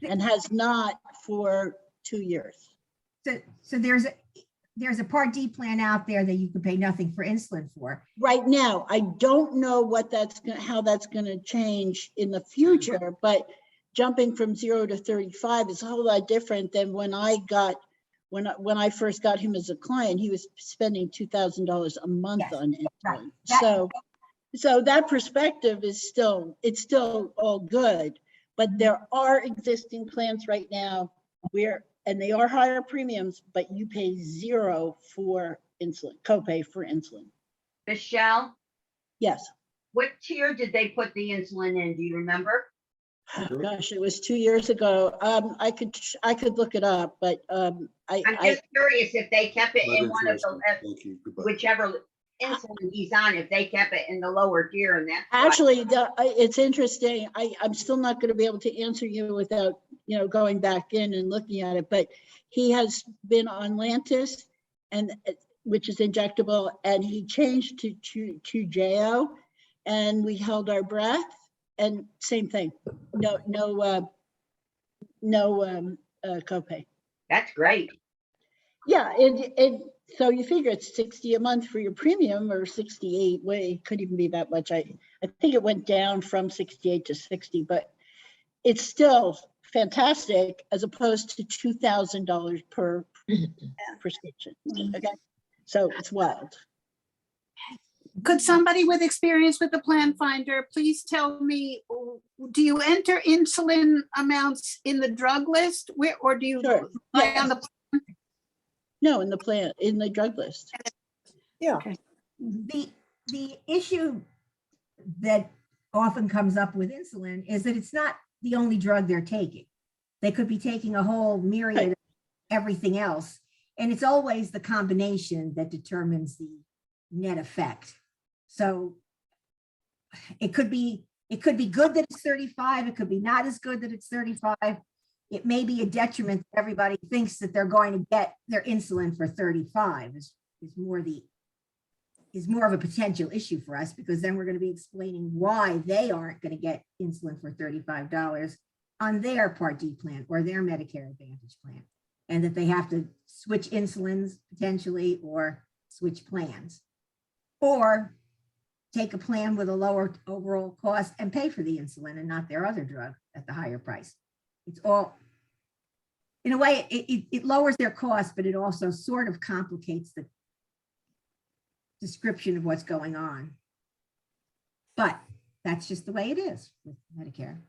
and has not for 2 years. So there's a Part D plan out there that you can pay nothing for insulin for. Right now, I don't know what how that's going to change in the future, but jumping from 0 to 35 is a whole lot different than when when I first got him as a client. He was spending $2,000 a month on insulin. Right. So that perspective is it's still all good, but there are existing plans right now and they are higher premiums, but you pay zero for insulin, copay for insulin. Michelle, Yes. what tier did they put the insulin in? Do you remember? Oh, gosh, it was 2 years ago. I could look it up, but I'm just curious if they kept it in one of the, Thank you. Goodbye. whichever insulin he's on, if they kept it in the lower tier, and that's why- actually, it's interesting. I'm still not going to be able to answer you without, you know, going back in and looking at it, but he has been on Lantus, and which is injectable, and he changed to JO, and we held our breath, and same thing, no copay. That's great. Yeah, and so you figure it's 60 a month for your premium, or 68. Well, it could even be that much. I think it went down from 68 to 60, but it's still fantastic as opposed to $2,000 per prescription. Okay, so it's wild. could somebody with experience with the plan finder please tell me, do you enter insulin amounts in the drug list, or do you Sure. rely on the? No, in the drug list. Yeah. The issue that often comes up with insulin is that it's not the only drug they're taking. They could be taking a whole myriad of everything else. And it's always the combination that determines the net effect. So it could be good that it's 35. It could be not as good that it's 35. It may be a detriment that everybody thinks that they're going to get their insulin for 35 is more of a potential issue for us, because then we're going to be explaining why they aren't going to get insulin for $35 on their Part D plan or their Medicare Advantage plan, and that they have to switch insulins potentially, or switch plans, or take a plan with a lower overall cost and pay for the insulin and not their other drug at the higher price. It's all, in a way, it lowers their cost, but it also sort of complicates the description of what's going on. But that's just the way it is with Medicare.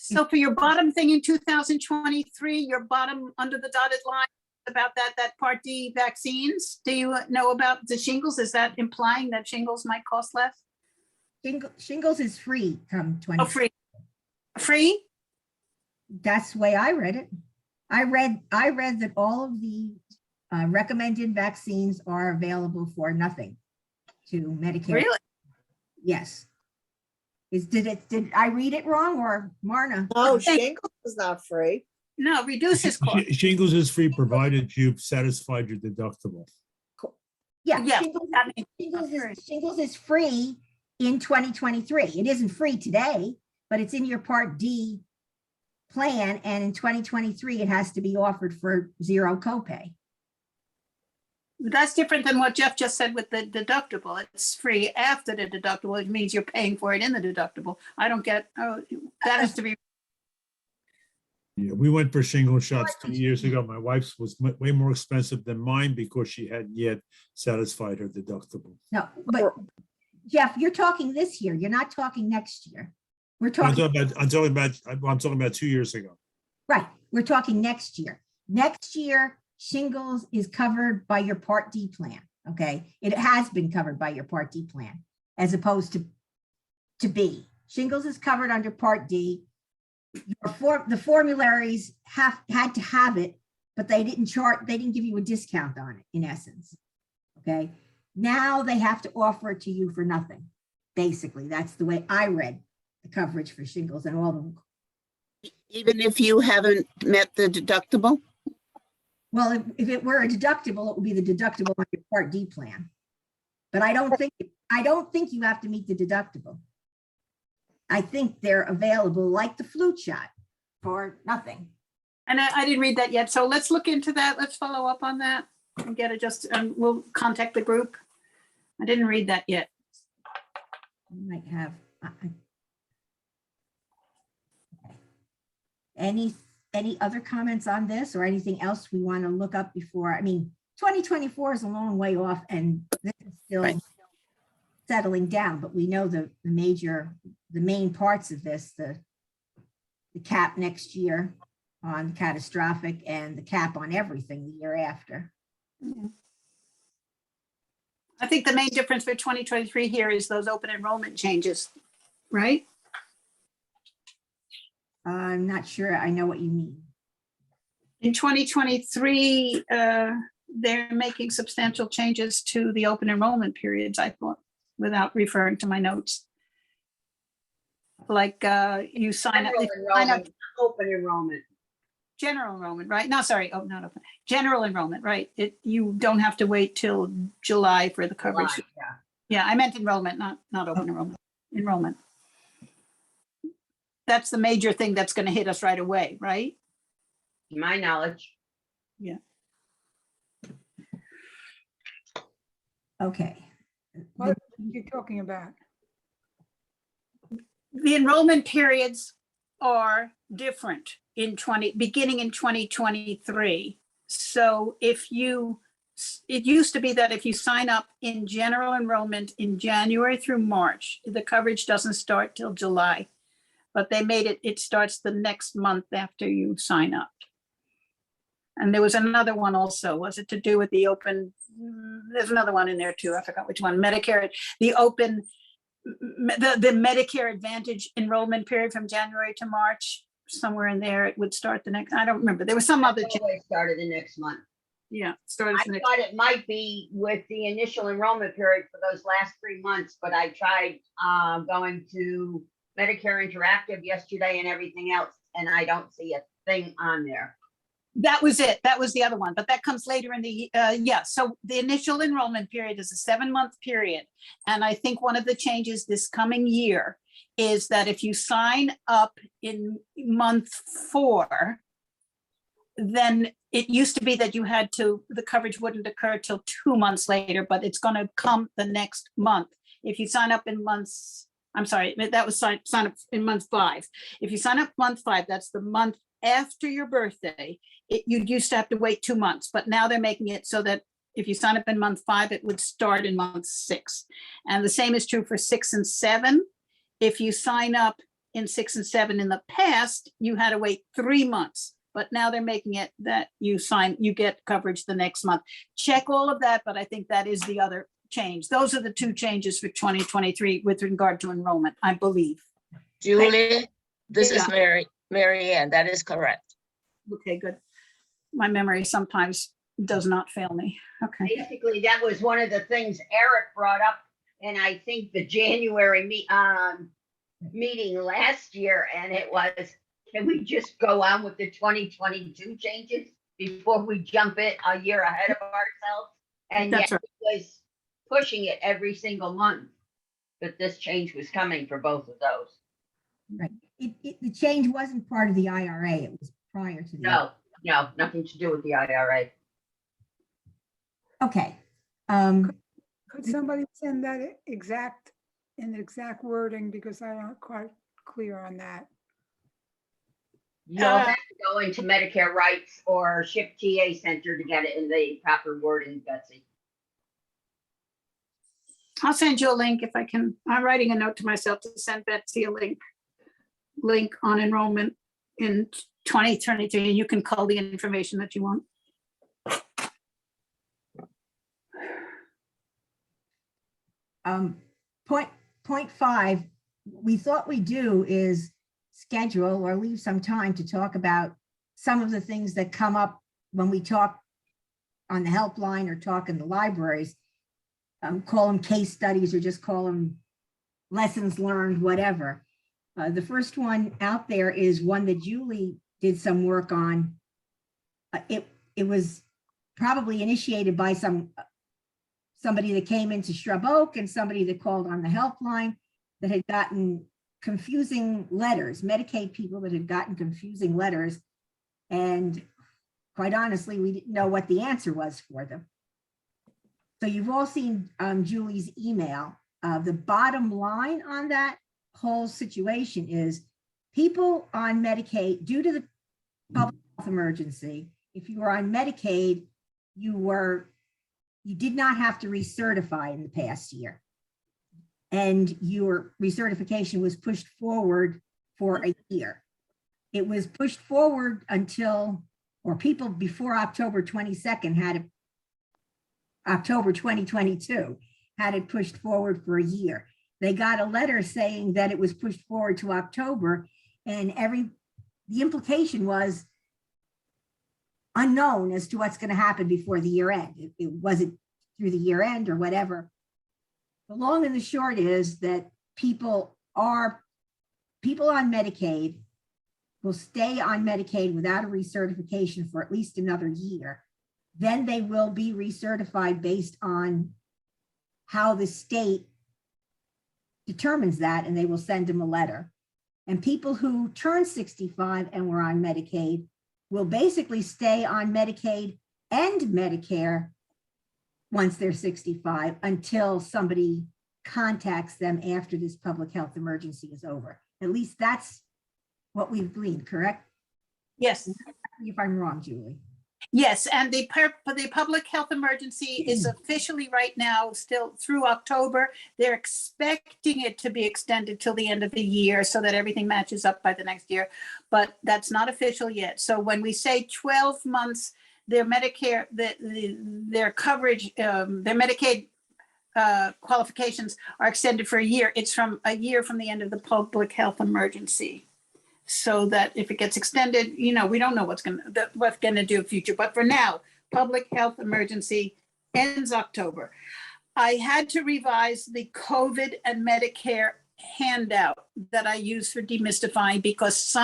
So for your bottom thing in 2023, your bottom under the dotted line about that Part D vaccines, do you know about the shingles? Is that implying that shingles might cost less? Shingles is free come 20. Oh, free. Free? That's the way I read it. I read that all of the recommended vaccines are available for nothing to Medicare. Really? Yes. Did I read it wrong, or Marna? No, shingles is not free. No, reduces cost. Shingles is free provided you've satisfied your deductible. Yeah, Yeah, shingles is free in 2023. It isn't free today, but it's in your Part D plan, and in 2023, it has to be offered for zero copay. That's different than what Jeff just said with the deductible. It's free after the deductible. It means you're paying for it in the deductible. I don't get, oh, that has to be. Yeah, we went for shingle shots 2 years ago. My wife's was way more expensive than mine because she hadn't yet satisfied her deductible. No, but Jeff, you're talking this year. You're not talking next year. We're I'm talking, talking about 2 years ago. right, we're talking next year. Next year, shingles is covered by your Part D plan, okay? It has been covered by your Part D plan as opposed to B. Shingles is covered under Part D. The formularies had to have it, but they didn't give you a discount on it, in essence, okay? Now they have to offer it to you for nothing. Basically, that's the way I read the coverage for shingles and all the. Even if you haven't met the deductible? Well, if it were a deductible, it would be the deductible on your Part D plan. But I don't think you have to meet the deductible. I think they're available like the flu shot for nothing. And I didn't read that yet. So let's look into that. Let's follow up on that and get it we'll contact the group. I didn't read that yet. You might have. Any other comments on this or anything else we want to look up before? I mean, 2024 is a long way off and this is still settling down, but we know the main parts of this, the cap next year on catastrophic and the cap on everything the year after. I think the main difference for 2023 here is those open enrollment changes, right? I'm not sure I know what you mean. In 2023, they're making substantial changes to the open enrollment periods, I thought, without referring to my notes. Like you sign up. Open enrollment. General enrollment, right? No, sorry. Oh, not open. General enrollment, right? You don't have to wait till July for the coverage. July, yeah. Yeah, I meant enrollment, not open enrollment. Enrollment. That's the major thing that's going to hit us right away, right? To my knowledge. Yeah. Okay. What are you talking about? The enrollment periods are different beginning in 2023. So it used to be that if you sign up in general enrollment in January through March, the coverage doesn't start till July, but they made it starts the next month after you sign up. And there was another one also, was it to do with the open, there's another one in there too, I forgot which one, Medicare, the Medicare Advantage enrollment period from January to March, somewhere in there, it would start the next, I don't remember. There was some other. Always started the next month. Yeah. Started I the next. thought it might be with the initial enrollment period for those last 3 months, but I tried going to Medicare Interactive yesterday and everything else, and I don't see a thing on there. That was it. That was the other one, but that comes later in the, yeah. So the initial enrollment period is a 7-month period. And I think one of the changes this coming year is that if you sign up in month 4, then it used to be that you had to, the coverage wouldn't occur till 2 months later, but it's going to come the next month. If you sign up in months, I'm sorry, that was sign up in month 5. If you sign up month 5, that's the month after your birthday. You used to have to wait 2 months, but now they're making it so that if you sign up in month 5, it would start in month 6. And the same is true for 6 and 7. If you sign up in 6 and 7. In the past, you had to wait 3 months, but now they're making it that you get coverage the next month. Check all of that, but I think that is the other change. Those are the two changes for 2023 with regard to enrollment, I believe. Julie, this is Yeah. Mary Ann. That is correct. Okay, good. My memory sometimes does not fail me. Okay. Basically, that was one of the things Eric brought up, and I think the January meeting last year, and it was, can we just go on with the 2022 changes before we jump it a year ahead of ourselves? And That's yet it was pushing it every single month, but this change was coming for both of those. Right. The change wasn't part of the IRA. It was prior to the. No, nothing to do with the IRA. Okay. Could somebody send that in exact wording, because I'm not quite clear on that. You'll have to go into Medicare Rights or SHIP TA Center to get it in the proper wording, Betsy. I'll send you a link if I can. I'm writing a note to myself to send Betsy a link on enrollment in 2023, and you can call the information that you want. Point 5, we thought we'd do is schedule or leave some time to talk about some of the things that come up when we talk on the helpline or talk in the libraries. Call them case studies or just call them lessons learned, whatever. The first one out there is one that Julie did some work on. It was probably initiated by somebody that came into Shrub Oak and somebody that called on the helpline that had gotten confusing letters, Medicaid people that had gotten confusing letters. And quite honestly, we didn't know what the answer was for them. So you've all seen Julie's email. The bottom line on that whole situation is people on Medicaid, due to the public health emergency, if you were on Medicaid, you did not have to recertify in the past year. And your recertification was pushed forward for a year. It was pushed forward until, or people before October 22nd had it, October 2022, had it pushed forward for a year. They got a letter saying that it was pushed forward to October, and the implication was unknown as to what's going to happen before the year end. It wasn't through the year end or whatever. The long and the short is that people on Medicaid will stay on Medicaid without a recertification for at least another year. Then they will be recertified based on how the state determines that, and they will send them a letter. And people who turn 65 and were on Medicaid will basically stay on Medicaid and Medicare once they're 65 until somebody contacts them after this public health emergency is over. At least that's what we've gleaned, correct? Yes. If I'm wrong, Julie. Yes, and the public health emergency is officially right now still through October. They're expecting it to be extended till the end of the year so that everything matches up by the next year, but that's not official yet. So when we say 12 months, their Medicare, their coverage, their Medicaid qualifications are extended for a year. It's from a year from the end of the public health emergency. So that if it gets extended, we don't know what's going to do in future. But for now, public health emergency ends October. I had to revise the COVID and Medicare handout that I use for demystifying, because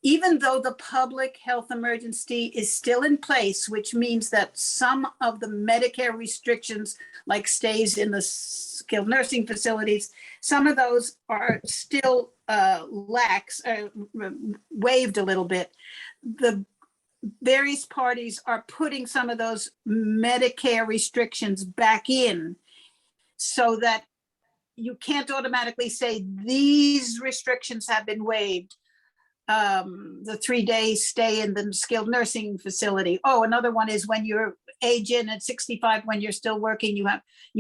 even though the public health emergency is still in place, which means that some of the Medicare restrictions, like stays in the skilled nursing facilities, some of those are still waived a little bit. The various parties are putting some of those Medicare restrictions back in so that you can't automatically say these restrictions have been waived. The 3-day stay in the skilled nursing facility. Oh, another one is when you're age in at 65, when you're still working, you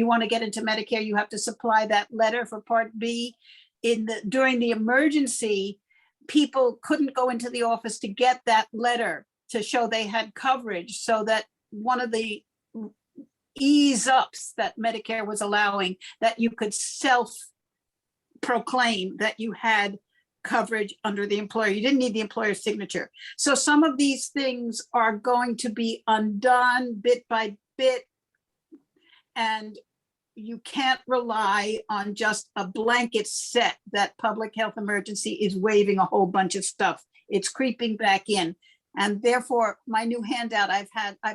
want to get into Medicare, you have to supply that letter for Part B. during the emergency, people couldn't go into the office to get that letter to show they had coverage, so that one of the ease ups that Medicare was allowing, that you could self-proclaim that you had coverage under the employer. You didn't need the employer's signature. So some of these things are going to be undone bit by bit, and you can't rely on just a blanket set that public health emergency is waiving a whole bunch of stuff. It's creeping back in. And therefore, my new handout I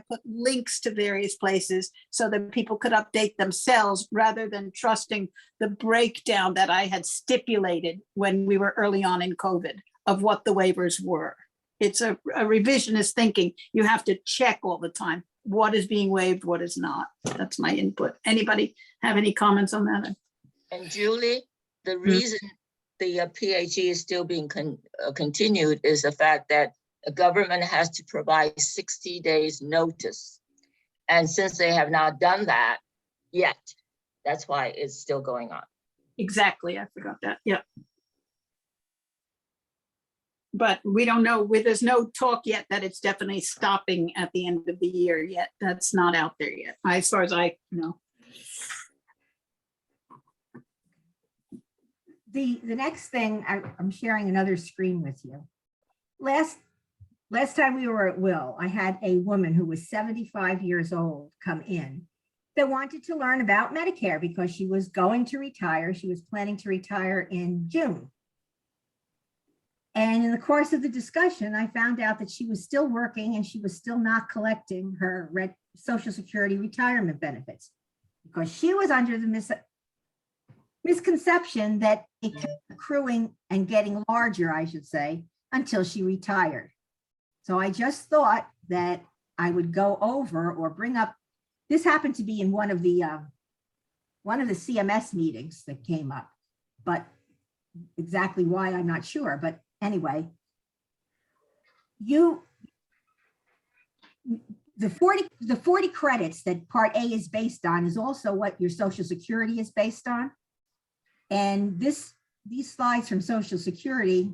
put links to various places so that people could update themselves rather than trusting the breakdown that I had stipulated when we were early on in COVID of what the waivers were. It's a revisionist thinking. You have to check all the time what is being waived, what is not. That's my input. Anybody have any comments on that? And Julie, the reason the PHE is still being continued is the fact that the government has to provide 60 days notice. And since they have not done that yet, that's why it's still going on. Exactly, I forgot that, yeah. But we don't know, there's no talk yet that it's definitely stopping at the end of the year yet. That's not out there yet, as far as I know. The next thing, I'm sharing another screen with you. Last time we were at Will, I had a woman who was 75 years old come in that wanted to learn about Medicare because she was going to retire. She was planning to retire in June. And in the course of the discussion, I found out that she was still working and she was still not collecting her Social Security retirement benefits because she was under the misconception that it kept accruing and getting larger, I should say, until she retired. So I just thought that I would go over or bring up, this happened to be in one of the CMS meetings that came up, but exactly why, I'm not sure. But anyway, the 40 credits that Part A is based on is also what your Social Security is based on. And these slides from Social Security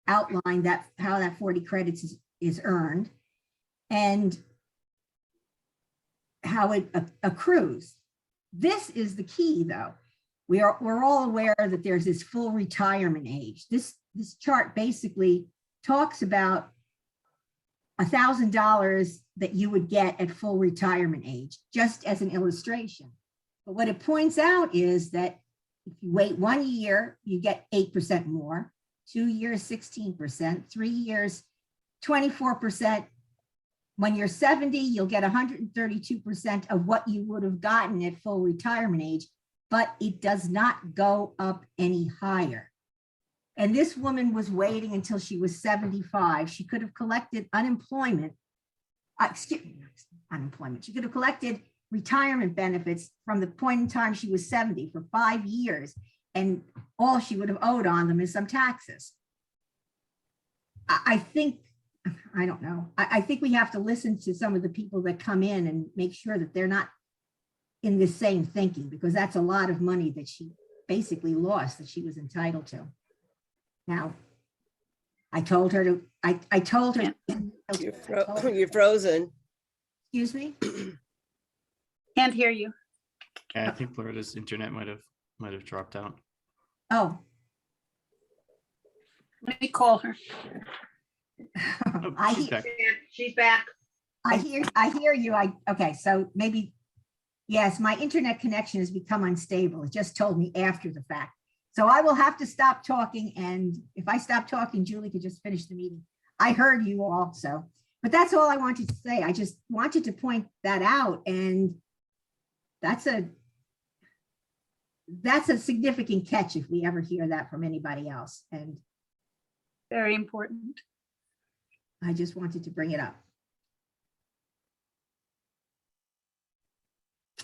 outline how that 40 credits is earned and how it accrues. This is the key, though. We're all aware that there's this full retirement age. This chart basically talks about $1,000 that you would get at full retirement age, just as an illustration. But what it points out is that if you wait 1 year, you get 8% more, 2 years, 16%, 3 years, 24%. When you're 70, you'll get 132% of what you would have gotten at full retirement age, but it does not go up any higher. And this woman was waiting until she was 75. She could have collected unemployment. She could have collected retirement benefits from the point in time she was 70 for 5 years, and all she would have owed on them is some taxes. I think we have to listen to some of the people that come in and make sure that they're not in the same thinking, because that's a lot of money that she basically lost that she was entitled to. Now, I told her. You're frozen. Excuse me? Can't hear you. Yeah, I think Loretta's internet might have dropped out. Oh. Let me call her. Oh, She's back. I hear you. Okay, so maybe, yes, my internet connection has become unstable. It just told me after the fact. So I will have to stop talking, and if I stop talking, Julie could just finish the meeting. I heard you all, so, but that's all I wanted to say. I just wanted to point that out, and that's a significant catch if we ever hear that from anybody else. And very important. I just wanted to bring it up.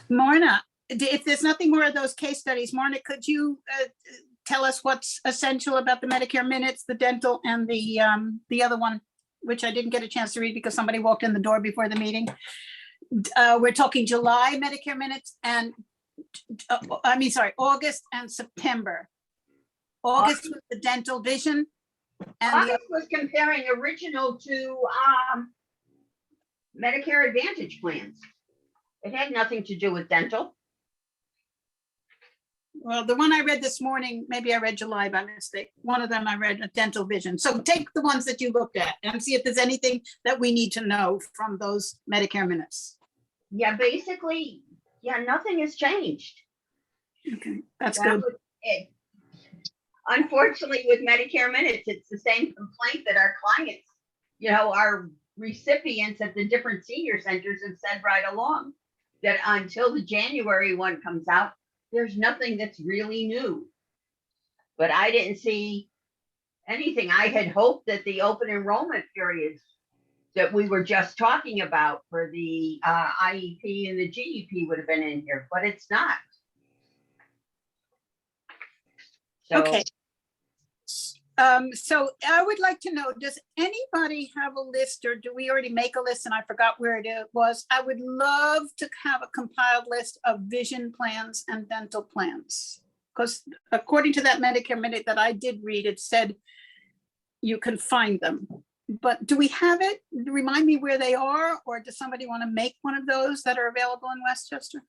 Morna, if there's nothing more of those case studies, Morna, could you tell us what's essential about the Medicare minutes, the dental, and the other one, which I didn't get a chance to read because somebody walked in the door before the meeting. We're talking July Medicare minutes and August and September. August was the dental vision. And the, August was comparing original to Medicare Advantage plans. It had nothing to do with dental. well, the one I read this morning, maybe I read July by mistake. One of them I read a dental vision. So take the ones that you looked at and see if there's anything that we need to know from those Medicare minutes. Yeah, basically, yeah, nothing has changed. Okay, that's That good. was it. Unfortunately, with Medicare minutes, it's the same complaint that our clients, our recipients at the different senior centers have said right along, that until the January one comes out, there's nothing that's really new. But I didn't see anything. I had hoped that the open enrollment periods that we were just talking about for the IEP and the GEP would have been in here, but it's not. So, Okay. So I would like to know, does anybody have a list, or do we already make a list and I forgot where it was? I would love to have a compiled list of vision plans and dental plans. Because according to that Medicare minute that I did read, it said you can find them. But do we have it? Remind me where they are, or does somebody want to make one of those that are available in Westchester?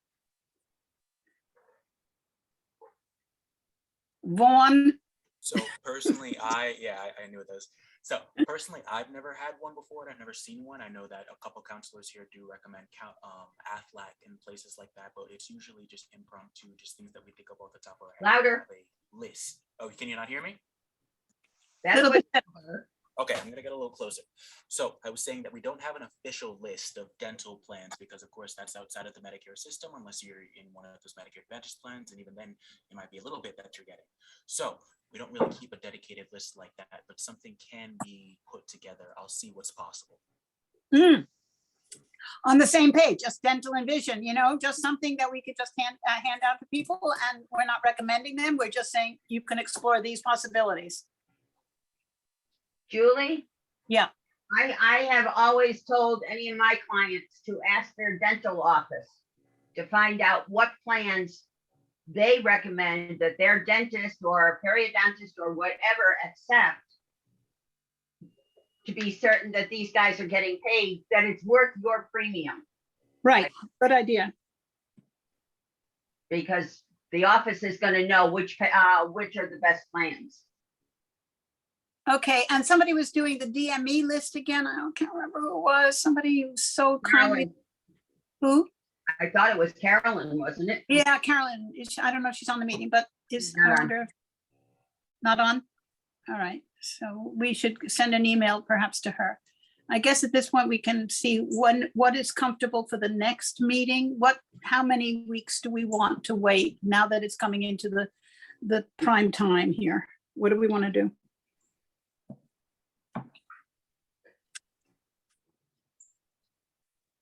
Vaughn? So personally, I knew those. So personally, I've never had one before, and I've never seen one. I know that a couple counselors here do recommend AFLAC and places like that, but it's usually just impromptu, just things that we think of off the top of our head. Louder. A list. Oh, can you not hear me? that's Little what, bit. Okay, I'm gonna get a little closer. So I was saying that we don't have an official list of dental plans because of course that's outside of the Medicare system unless you're in one of those Medicare Advantage plans, and even then it might be a little bit that you're getting. So we don't really keep a dedicated list like that, but something can be put together. I'll see what's possible. On the same page, just dental and vision, just something that we could just hand out to people, and we're not recommending them. We're just saying you can explore these possibilities. Julie? Yeah. I have always told any of my clients to ask their dental office to find out what plans they recommend that their dentist or periodontist or whatever accept, to be certain that these guys are getting paid, that it's worth your premium. Right, good idea. Because the office is going to know which are the best plans. Okay, and somebody was doing the DME list again. I can't remember who it was. Somebody who so kindly. Who? I thought it was Carolyn, wasn't it? Yeah, Carolyn. I don't know if she's on the meeting, but is Not on. I wonder if- not on? All right, so we should send an email perhaps to her. I guess at this point we can see what is comfortable for the next meeting. How many weeks do we want to wait now that it's coming into the prime time here? What do we want to do?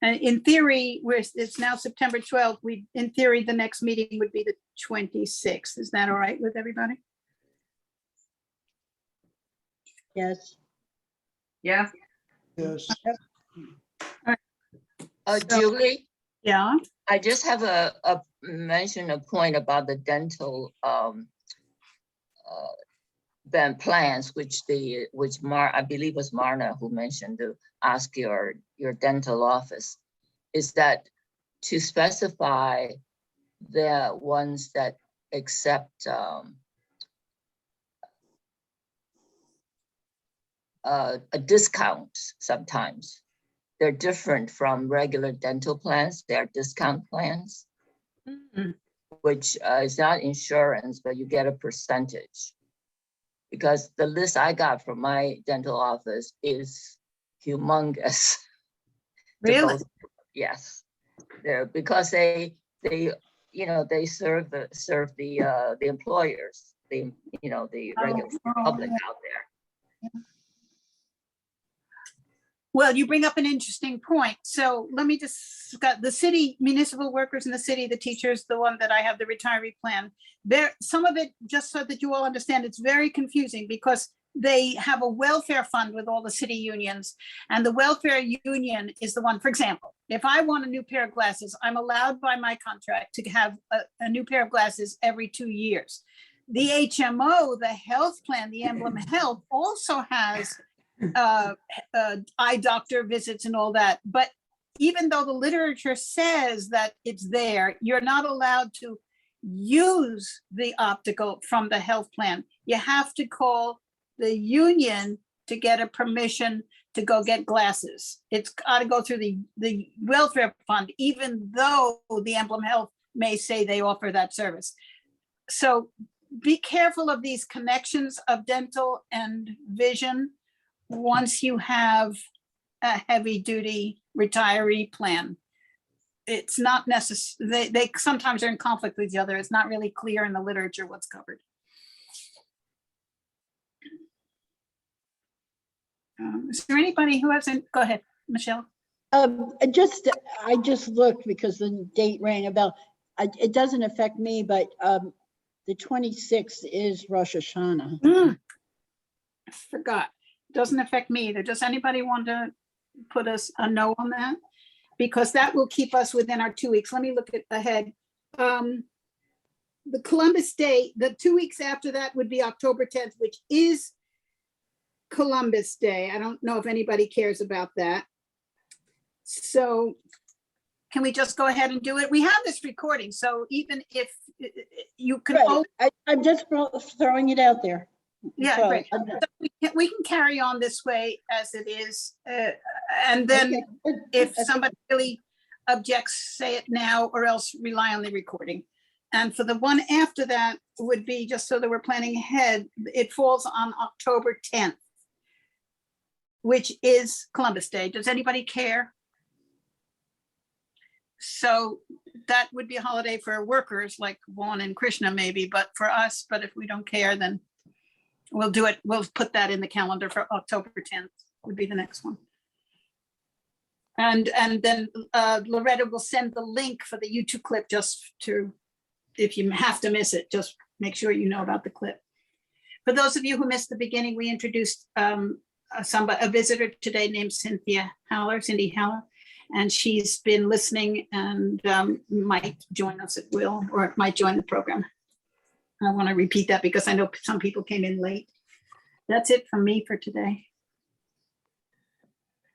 And in theory, it's now September 12th. In theory, the next meeting would be the 26th. Is that all right with everybody? Yes. Yeah. Yes. Julie, Yeah. I just have a mention a point about the dental then plans, which I believe was Marna who mentioned to ask your dental office, is that to specify the ones that accept a discount sometimes. They're different from regular dental plans. They're discount plans, which is not insurance, but you get a percentage. Because the list I got from my dental office is humongous. Really? Yes, because they serve the employers, the regular public out there. Well, you bring up an interesting point. So let me discuss the city, municipal workers in the city, the teachers, the one that I have, the retiree plan. Some of it, just so that you all understand, it's very confusing because they have a welfare fund with all the city unions, and the welfare union is the one, for example, if I want a new pair of glasses, I'm allowed by my contract to have a new pair of glasses every 2 years. the HMO, the health plan, the Emblem Health also has eye doctor visits and all that. But even though the literature says that it's there, you're not allowed to use the optical from the health plan. You have to call the union to get a permission to go get glasses. It's got to go through the welfare fund, even though the Emblem Health may say they offer that service. So be careful of these connections of dental and vision once you have a heavy duty retiree plan. It's not necessary. They sometimes are in conflict with each other. It's not really clear in the literature what's covered. Is there anybody who hasn't? Go ahead, Michelle. I just looked because the date rang a bell. It doesn't affect me, but the 26th is Rosh Hashanah. I forgot. Doesn't affect me either. Does anybody want to put us a no on that? Because that will keep us within our 2 weeks. Let me look ahead. The Columbus Day, the 2 weeks after that would be October 10th, which is Columbus Day. I don't know if anybody cares about that. So can we just go ahead and do it? We have this recording, so even if you can. Right. I'm just throwing it out there. Yeah, So, great. So we can carry on this way as it is. And then if somebody really objects, say it now, or else rely on the recording. And for the one after that would be, just so that we're planning ahead, it falls on October 10th, which is Columbus Day. Does anybody care? So that would be a holiday for workers like Vaughn and Krishna maybe, but for us, but if we don't care, then we'll do it. We'll put that in the calendar for October 10th would be the next one. And then Loretta will send the link for the YouTube clip just to, if you have to miss it, just make sure you know about the clip. For those of you who missed the beginning, we introduced a visitor today named Cindy Haller, and she's been listening and might join us at will, or might join the program. I want to repeat that because I know some people came in late. That's it from me for today.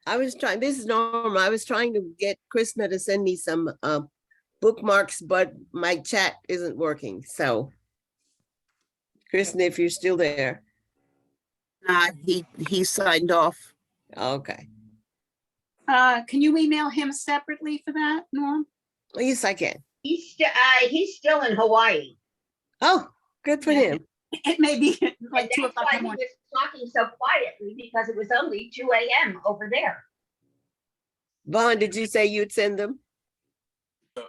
This is Norma. I was trying to get Krishna to send me some bookmarks, but my chat isn't working. So Krishna, if you're still there. He signed off. Okay. Can you email him separately for that, Norm? Yes, I can. He's still in Hawaii. Oh, good for him. It may be like 2 o'clock in the He morning. was talking so quietly because it was only 2 a.m. over there. Vaughn, did you say you'd send them?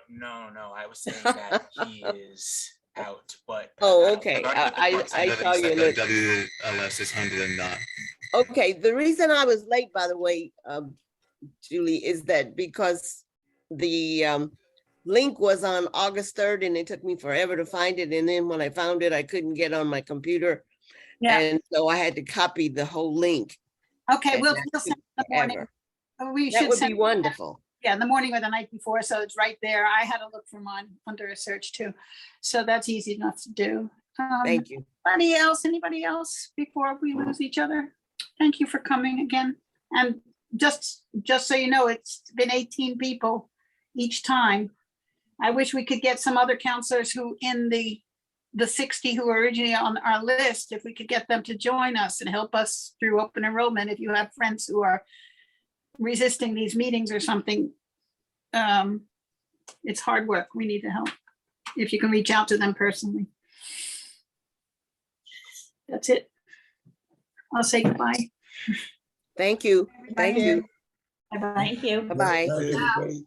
No, I was saying that he is out, but. Oh, okay. I saw your list. WLS is handling that. Okay, the reason I was late, by the way, Julie, is that because the link was on August 3rd and it took me forever to find it. And then when I found it, I couldn't get on my computer. Yeah. And so I had to copy the whole link. Okay, we'll send it in the morning. That would be wonderful. Yeah, in the morning or the night before, so it's right there. I had to look for mine under a search too. So that's easy enough to do. Thank you. Anybody else before we lose each other? Thank you for coming again. And just so you know, it's been 18 people each time. I wish we could get some other counselors who in the 60 who are originally on our list, if we could get them to join us and help us through open enrollment. If you have friends who are resisting these meetings or something, it's hard work. We need the help. If you can reach out to them personally. That's it. I'll say goodbye. Thank you. Thank you. Bye-bye. Thank you. Bye-bye. Everybody.